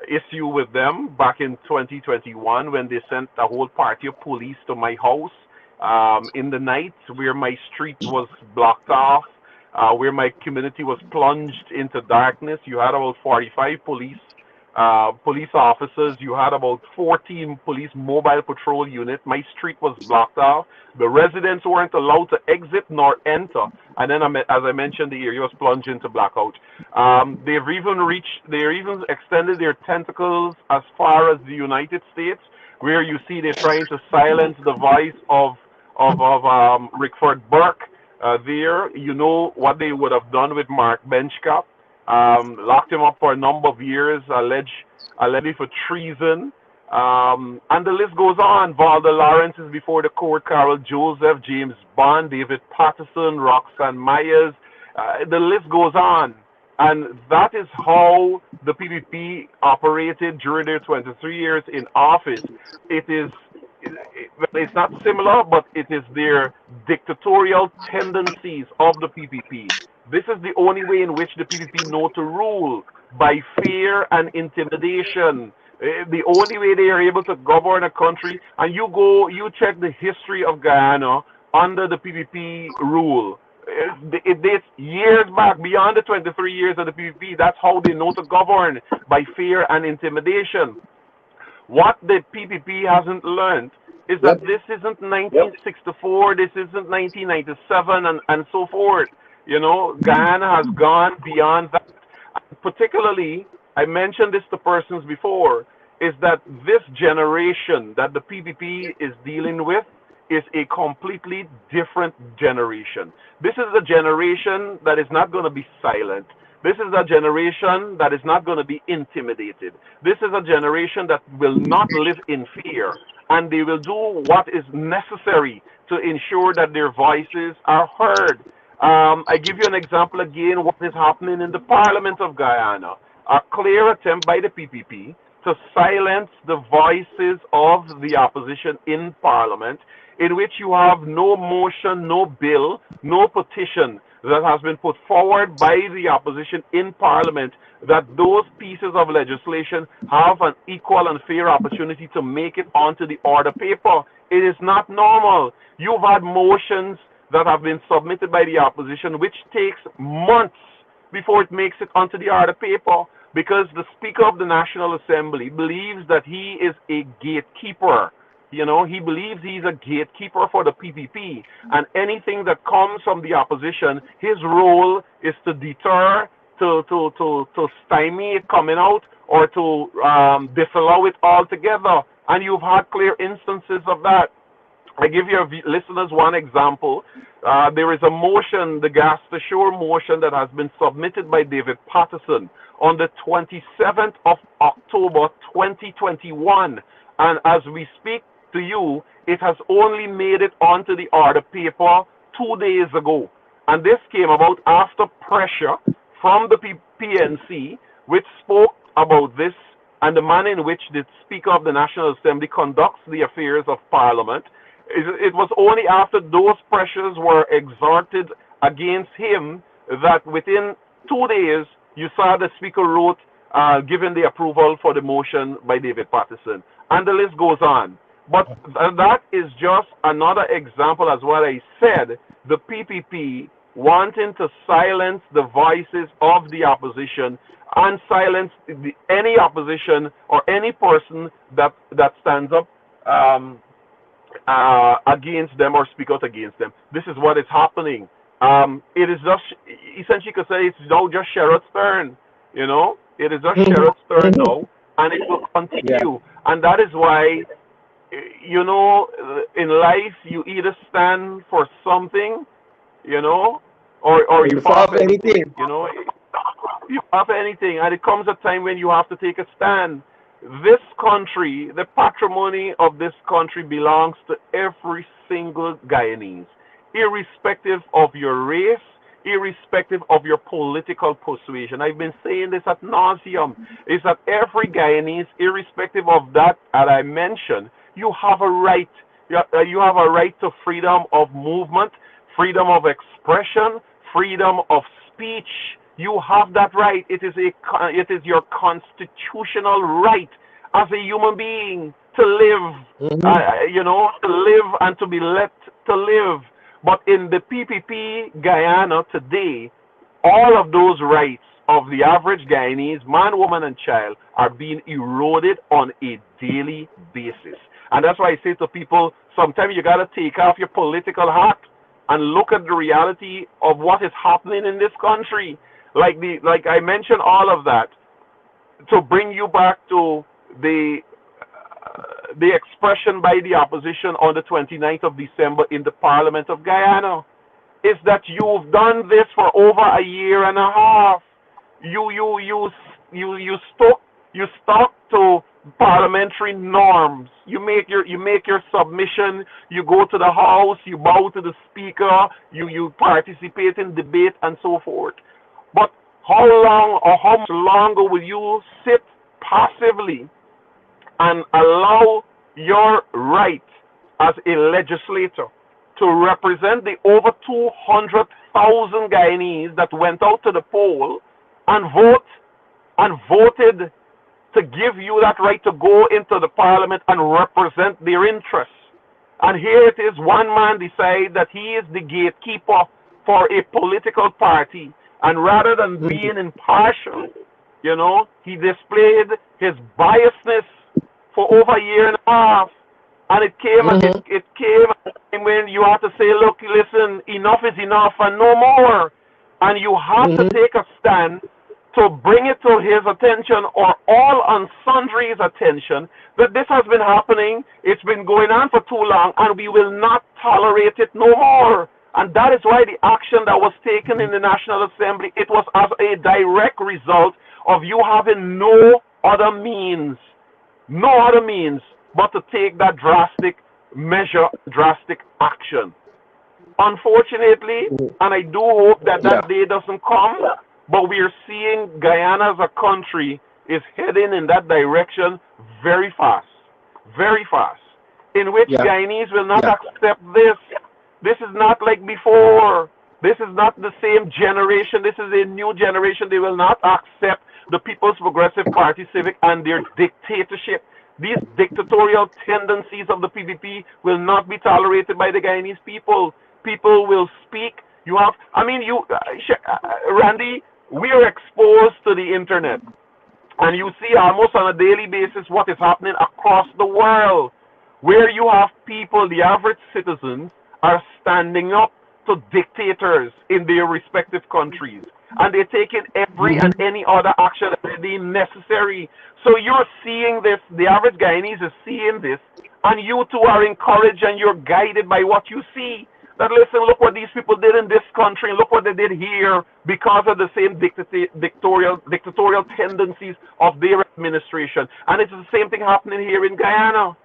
issue with them back in 2021 when they sent a whole party of police to my house in the night, where my street was blocked off, where my community was plunged into darkness. You had about 45 police officers. You had about 14 police mobile patrol units. My street was blocked off. The residents weren't allowed to exit nor enter. And then, as I mentioned, the area was plunged into blackout. They've even extended their tentacles as far as the United States, where you see they're trying to silence the voice of Rickford Burke. There, you know what they would have done with Mark Benchcap. Locked him up for a number of years, allegedly for treason. And the list goes on. Valda Lawrence is before the court, Carol Joseph, James Bond, David Patterson, Roxanne Myers. The list goes on. And that is how the PPP operated during their 23 years in office. It's not similar, but it is their dictatorial tendencies of the PPP. This is the only way in which the PPP know to rule, by fear and intimidation. The only way they are able to govern a country, and you check the history of Guyana under the PPP rule. It dates years back, beyond the 23 years of the PPP. That's how they know to govern, by fear and intimidation. What the PPP hasn't learned is that this isn't 1964, this isn't 1997, and so forth. You know, Guyana has gone beyond that. Particularly, I mentioned this to persons before, is that this generation that the PPP is dealing with is a completely different generation. This is a generation that is not going to be silent. This is a generation that is not going to be intimidated. This is a generation that will not live in fear, and they will do what is necessary to ensure that their voices are heard. I give you an example again, what is happening in the Parliament of Guyana. A clear attempt by the PPP to silence the voices of the opposition in Parliament, in which you have no motion, no bill, no petition that has been put forward by the opposition in Parliament, that those pieces of legislation have an equal and fair opportunity to make it onto the order paper. It is not normal. You've had motions that have been submitted by the opposition, which takes months before it makes it onto the order paper, because the Speaker of the National Assembly believes that he is a gatekeeper. You know, he believes he's a gatekeeper for the PPP, and anything that comes from the opposition, his role is to deter, to stymie it coming out, or to disallow it altogether. And you've had clear instances of that. I give your listeners one example. There is a motion, the Gas to Shore motion, that has been submitted by David Patterson on the 27th of October 2021. And as we speak to you, it has only made it onto the order paper 2 days ago. And this came about after pressure from the PNC, which spoke about this and the manner in which the Speaker of the National Assembly conducts the affairs of Parliament. It was only after those pressures were exerted against him that within 2 days you saw the Speaker wrote giving the approval for the motion by David Patterson. And the list goes on. But that is just another example, as what I said, the PPP wanting to silence the voices of the opposition and silence any opposition or any person that stands up against them or speak out against them. This is what is happening. It is just, essentially, you could say it's now just Sherrod's turn. You know, it is just Sherrod's turn now, and it will continue. And that is why, you know, in life you either stand for something, you know, or you fall for anything. You know, you fall for anything, and it comes a time when you have to take a stand. This country, the patrimony of this country, belongs to every single Guyanese, irrespective of your race, irrespective of your political persuasion. I've been saying this ad nauseum, is that every Guyanese, irrespective of that I mentioned, you have a right. You have a right to freedom of movement, freedom of expression, freedom of speech. You have that right. It is your constitutional right as a human being to live, Mm-hmm. to live and to be let to live. But in the PPP Guyana today, all of those rights of the average Guyanese, man, woman, and child, are being eroded on a daily basis. And that's why I say to people, sometimes you got to take off your political hat and look at the reality of what is happening in this country. Like I mentioned all of that to bring you back to the the expression by the opposition on the 29th of December in the Parliament of Guyana is that you've done this for over a year and a half. You stuck to parliamentary norms. You make your submission. You go to the House. You bow to the Speaker. You participate in debate and so forth. But how long or how much longer will you sit passively and allow your right as a legislator to represent the over 200,000 Guyanese that went out to the poll and voted to give you that right to go into the parliament and represent their interests? And here it is, one man decide that he is the gatekeeper for a political party, and rather than Mm-hmm. being impartial, he displayed his biasness for over a year and a half. And Mm-hmm. it came a time when you have to say, look, listen, enough is enough and no more. And you have to Mm-hmm. take a stand to bring it to his attention or all and sundry's attention that this has been happening, it's been going on for too long, and we will not tolerate it no more. And that is why the action that was taken in the National Assembly, it was as a direct result of you having no other means but to take that drastic measure, drastic action. Unfortunately, and I do hope that Yeah. that day doesn't come, but we are seeing Guyana as a country is heading in that direction very fast, in which Yeah. Guyanese will not Yeah. accept this. This is not like before. This is not the same generation. This is a new generation. They will not accept the People's Progressive Party Civic and their dictatorship. These dictatorial tendencies of the PPP will not be tolerated by the Guyanese people. People will speak. Randy, we are exposed to the internet, and you see almost on a daily basis what is happening across the world, where you have people, the average citizens, are standing up to dictators in their respective countries. And they're taking every and Mm-hmm. any other action that they deem necessary. So you're seeing this, the average Guyanese is seeing this, and you too are encouraged and you're guided by what you see. That listen, look what these people did in this country, and look what they did here because of the same dictatorial tendencies of their administration. And it's the same thing happening here in Guyana.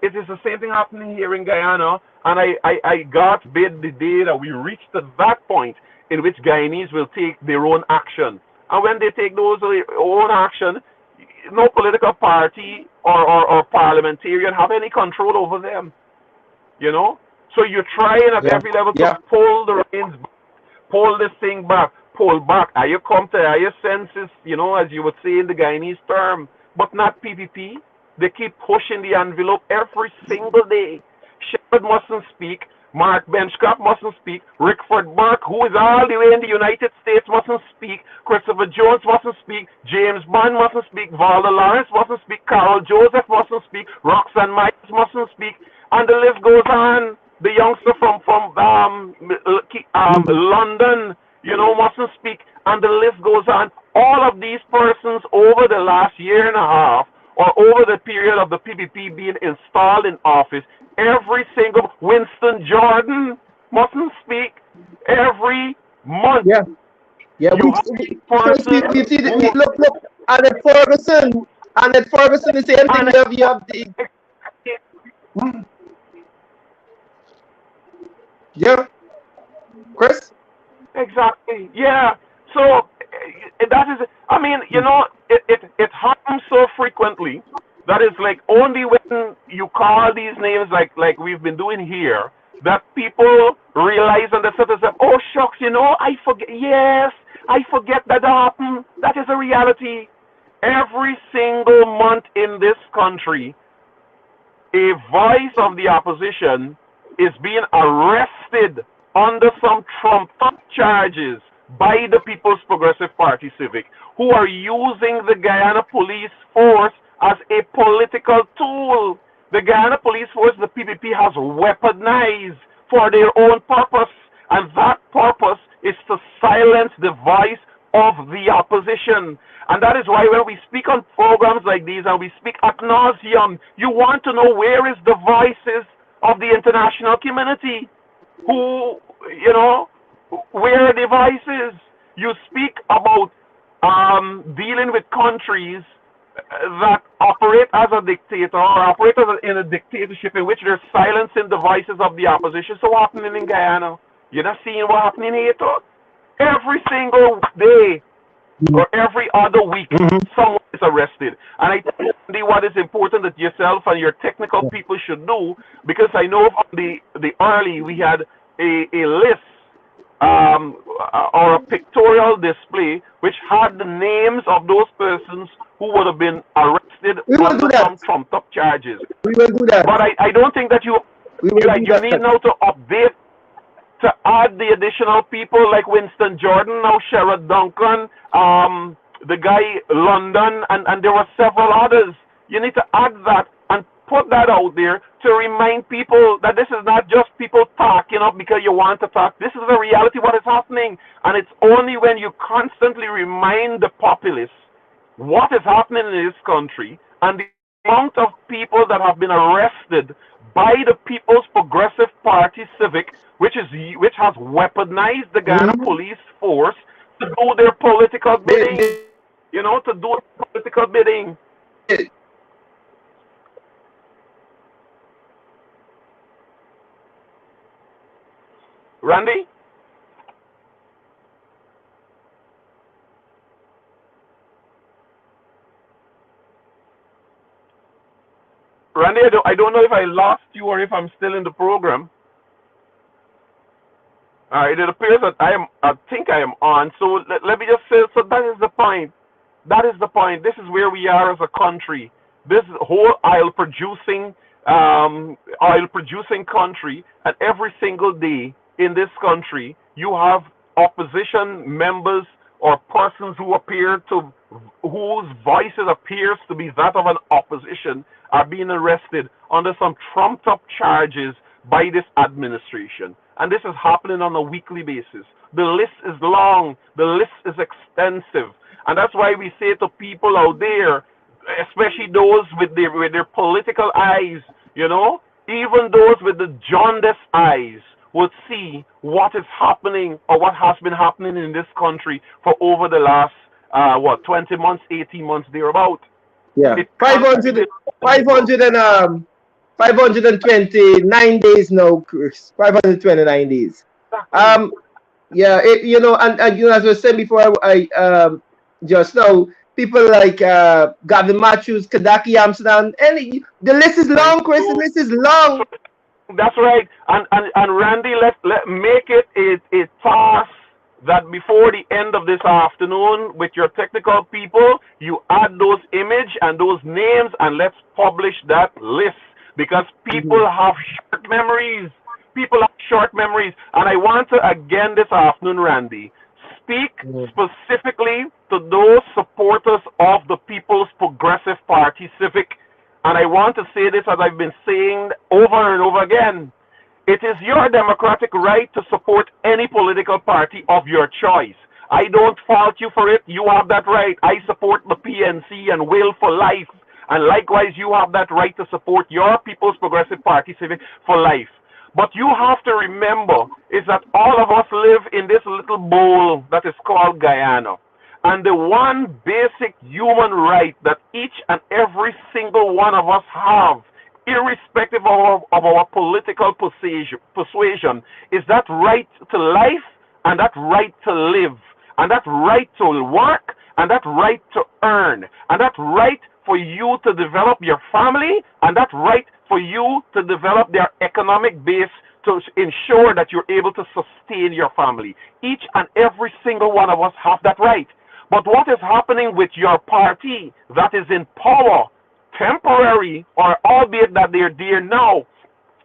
It is the same thing happening here in Guyana, and I God bid the day that we reach to that point in which Guyanese will take their own action. And when they take those own action, no political party or parliamentarian have any control over them, you know? So you're trying at Yeah. every level to Yeah. pull the reins, pull this thing back, pull back. Are you come to are your senses, as you would say in the Guyanese term, but not PPP. They keep pushing the envelope every single day. Shepard mustn't speak. Mark Benchcraft mustn't speak. Rickford Burke, who is all the way in the United States, mustn't speak. Christopher Jones mustn't speak. James Bond mustn't speak. Valda Lawrence mustn't speak. Carol Joseph mustn't speak. Roxanne Myers mustn't speak. And the list goes on. The youngster from Mm-hmm. London, mustn't speak. And the list goes on. All of these persons over the last year and a half, or over the period of the PPP being installed in office, every single Winston Jordan mustn't speak every month. Yeah. Yeah. You have these Chris, persons we see that. who Look. And at Ferguson, the same thing. and You have the. Yeah. Chris. exactly, yeah. So that is, I mean, it happens so frequently that it's like only when you call these names like we've been doing here that people realize and they sort of say, oh shucks, I forget. Yes, I forget that happened. That is a reality. Every single month in this country, a voice of the opposition is being arrested under some trumped up charges by the People's Progressive Party Civic, who are using the Guyana police force as a political tool. The Guyana police force, the PPP, has weaponized for their own purpose, and that purpose is to silence the voice of the opposition. And that is why when we speak on programs like these and we speak ad nauseum, you want to know where is the voices of the international community? Who, you know, where are the voices? You speak about dealing with countries that operate as a dictator or operate as in a dictatorship in which they're silencing the voices of the opposition. So what's happening in Guyana? You're not seeing what happening in Haiti? Every single day or every other week, someone is arrested. And I think what is important that yourself and your technical people should do, because I know from the early we had a list or a pictorial display which had the names of those persons who would have been arrested under some trumped up charges. We will do that. But I don't think that you need now to update, to add the additional people like Winston Jordan, now Sherrod Duncan, the guy London, and there were several others. You need to add that and put that out there to remind people that this is not just people talking up because you want to talk. This is the reality what is happening. And it's only when you constantly remind the populace what is happening in this country and the amount of people that have been arrested by the People's Progressive Party Civic, which has weaponized the Ghana police force to do their political bidding. You know, to do political bidding. Randy? Randy, I don't know if I lost you or if I'm still in the program. It appears that I think I am on. So let me just say, so that is the point. That is the point. This is where we are as a country. This whole oil producing country, and every single day in this country, you have opposition members or persons whose voices appears to be that of an opposition are being arrested under some trumped up charges by this administration. And this is happening on a weekly basis. The list is long, the list is extensive. And that's why we say to people out there, especially those with their political eyes, you know, even those with the jaundiced eyes would see what is happening or what has been happening in this country for over the last 20 months, 18 months, thereabout. Yeah, 529 days now, Chris. 529 days. Yeah, you know, and you know, as I was saying before, I just now, people like Gavin Matthews, Kadaki Amsterdam, and the list is long, Chris. The list is long. That's right. And Randy, let make it a task that before the end of this afternoon with your technical people, you add those image and those names and let's publish that list, because people have short memories. People have short memories. And I want to again this afternoon, Randy, speak specifically to those supporters of the People's Progressive Party Civic. And I want to say this as I've been saying over and over again. It is your democratic right to support any political party of your choice. I don't fault you for it. You have that right. I support the PNC and will for life. And likewise, you have that right to support your People's Progressive Party Civic for life. But you have to remember is that all of us live in this little bowl that is called Guyana. And the one basic human right that each and every single one of us have, irrespective of our political persuasion, is that right to life and that right to live and that right to work and that right to earn and that right for you to develop your family and that right for you to develop their economic base to ensure that you're able to sustain your family. Each and every single one of us have that right. But what is happening with your party that is in power, temporary, or albeit that they're there now,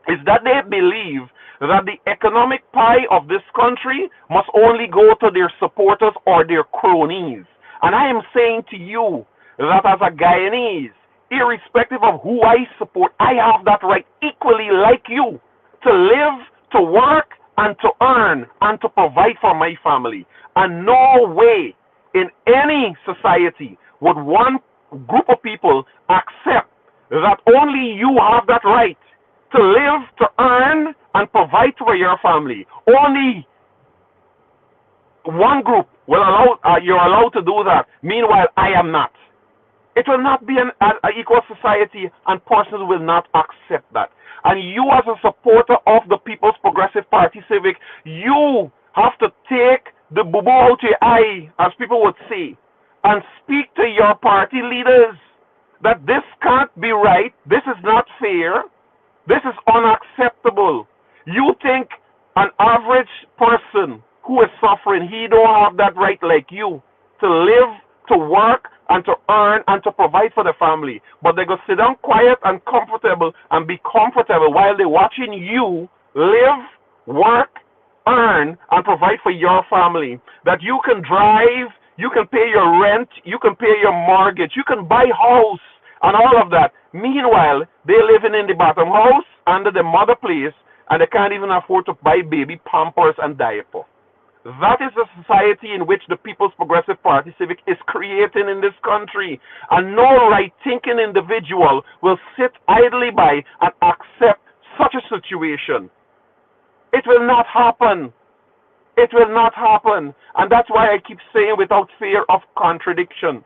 is that they believe that the economic pie of this country must only go to their supporters or their cronies. And I am saying to you that as a Guyanese, irrespective of who I support, I have that right equally like you to live, to work, and to earn, and to provide for my family. And no way in any society would one group of people accept that only you have that right to live, to earn, and provide for your family. Only one group will allow you're allowed to do that. Meanwhile, I am not. It will not be an equal society, and persons will not accept that. And you, as a supporter of the People's Progressive Party Civic, you have to take the boo-boo out your eye, as people would say, and speak to your party leaders that this can't be right, this is not fair, this is unacceptable. You think an average person who is suffering, he don't have that right like you to live, to work, and to earn, and to provide for the family. But they go sit down quiet and comfortable and be comfortable while they're watching you live, work, earn, and provide for your family. That you can drive, you can pay your rent, you can pay your mortgage, you can buy house, and all of that. Meanwhile, they're living in the bottom house under the mother place, and they can't even afford to buy baby pampers and diaper. That is the society in which the People's Progressive Party Civic is creating in this country. And no right-thinking individual will sit idly by and accept such a situation. It will not happen. It will not happen. And that's why I keep saying without fear of contradiction.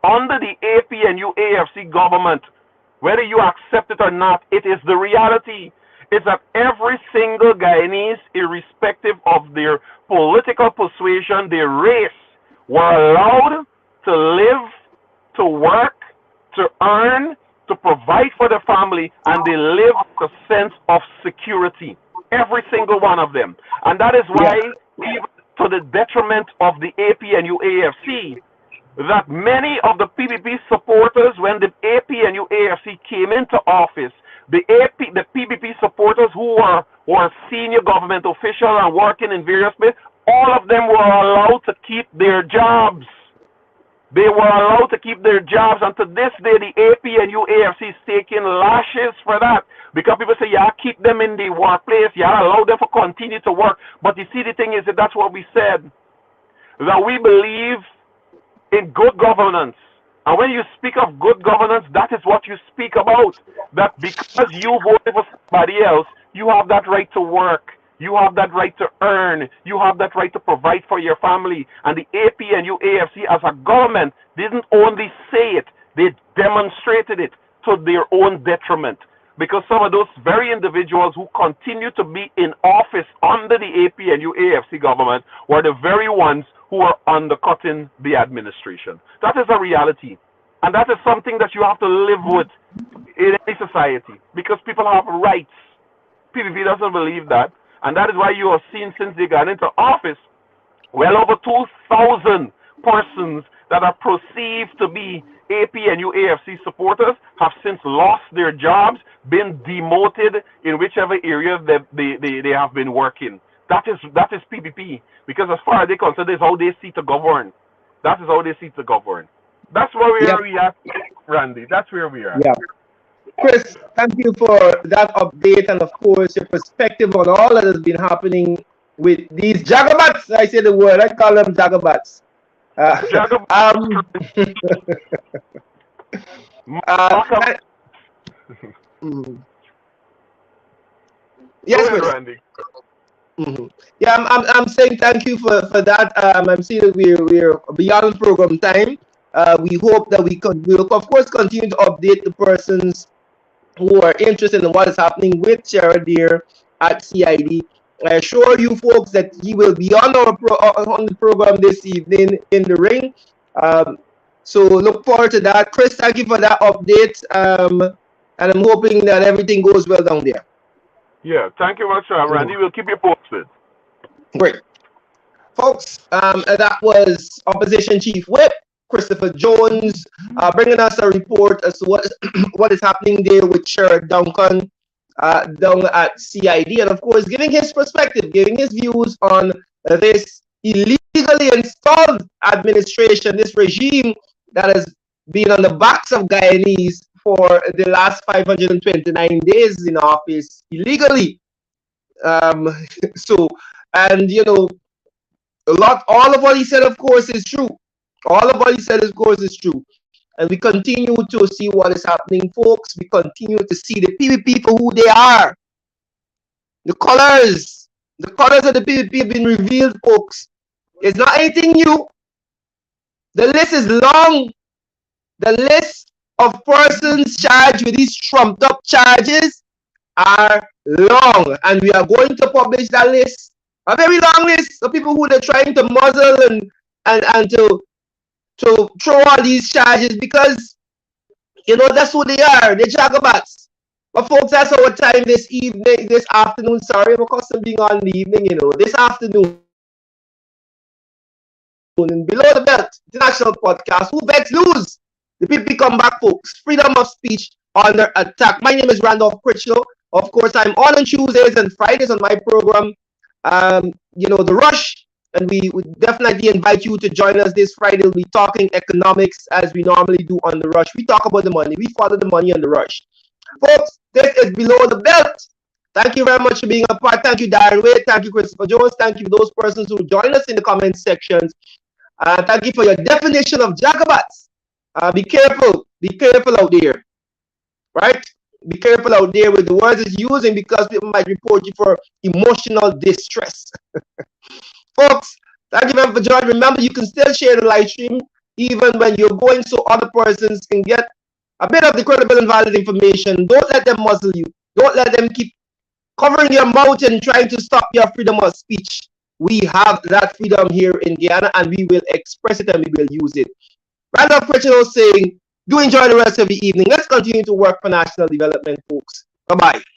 Under the APNU AFC government, whether you accept it or not, it is the reality. Is that every single Guyanese, irrespective of their political persuasion, their race, were allowed to live, to work, to earn, to provide for the family, and they live with a sense of security. Every single one of them. And that is why, even to the detriment of the APNU AFC, that many of the PPP supporters, when the APNU AFC came into office, the PPP supporters who were senior government officials and working in various places, all of them were allowed to keep their jobs. They were allowed to keep their jobs, and to this day, the APNU AFC is taking lashes for that. Because people say, yeah, keep them in the workplace, yeah, allow them to continue to work. But you see, the thing is that that's what we said, that we believe in good governance. And when you speak of good governance, that is what you speak about. That because you voted for somebody else, you have that right to work. You have that right to earn. You have that right to provide for your family. And the APNU AFC as a government didn't only say it, they demonstrated it to their own detriment. Because some of those very individuals who continue to be in office under the APNU AFC government were the very ones who are undercutting the administration. That is a reality. And that is something that you have to live with in any society. Because people have rights. PPP doesn't believe that. And that is why you have seen since they got into office, well over 2,000 persons that are perceived to be APNU AFC supporters have since lost their jobs, been demoted in whichever area they have been working. That is PPP. Because as far as they concern, that's how they see to govern. That is how they see to govern. That's where we are, Randy. That's where we are. Yeah. Chris, thank you for that update and, of course, your perspective on all that has been happening with these jagabats. I say the word, I call them jagabats. Yes, Chris. Randy. Yeah, I'm saying thank you for that. I'm seeing that we're beyond program time. We hope that we'll of course continue to update the persons who are interested in what is happening with Sheriff Deer at CID. I assure you folks that he will be on on the program this evening in the ring. So look forward to that. Chris, thank you for that update. And I'm hoping that everything goes well down there. Yeah, thank you much, Randy. We'll keep you posted. Great. Folks, that was Opposition Chief Whip Christopher Jones bringing us a report as to what is, what is happening there with Sheriff Duncan down at CID, and of course, giving his perspective, giving his views on this illegally installed administration, this regime that has been on the backs of Guyanese for the last 529 days in office illegally. Um, so, and all of what he said, of course, is true. All of what he said, of course, is true. And we continue to see what is happening, folks. We continue to see the PPP for who they are. The colors of the PPP have been revealed, folks. It's not anything new. The list is long. The list of persons charged with these trumped up charges are long. And we are going to publish that list. A very long list of people who they're trying to muzzle and to throw all these charges because that's who they are. They're jagabats. But folks, that's our time this afternoon. Sorry, I'm accustomed being on the evening, this afternoon. And Below the Belt, international podcast. Who bets lose? The people come back, folks. Freedom of speech under attack. My name is Randolph Critchlow. Of course, I'm on Tuesdays and Fridays on my program, The Rush. And we would definitely invite you to join us this Friday. We'll be talking economics as we normally do on The Rush. We talk about the money. We follow the money on The Rush. Folks, this is Below the Belt. Thank you very much for being a part. Thank you, Darren Wade. Thank you, Christopher Jones. Thank you, those persons who join us in the comment sections. Thank you for your definition of Jacobats. Be careful. Be careful out there. Right? Be careful out there with the words it's using because people might report you for emotional distress. Folks, thank you very much for joining. Remember, you can still share the live stream even when you're going so other persons can get a bit of the credible and valid information. Don't let them muzzle you. Don't let them keep covering your mouth and trying to stop your freedom of speech. We have that freedom here in Guyana and we will express it and we will use it. Randolph Pritchard saying, do enjoy the rest of the evening. Let's continue to work for national development, folks. Bye-bye.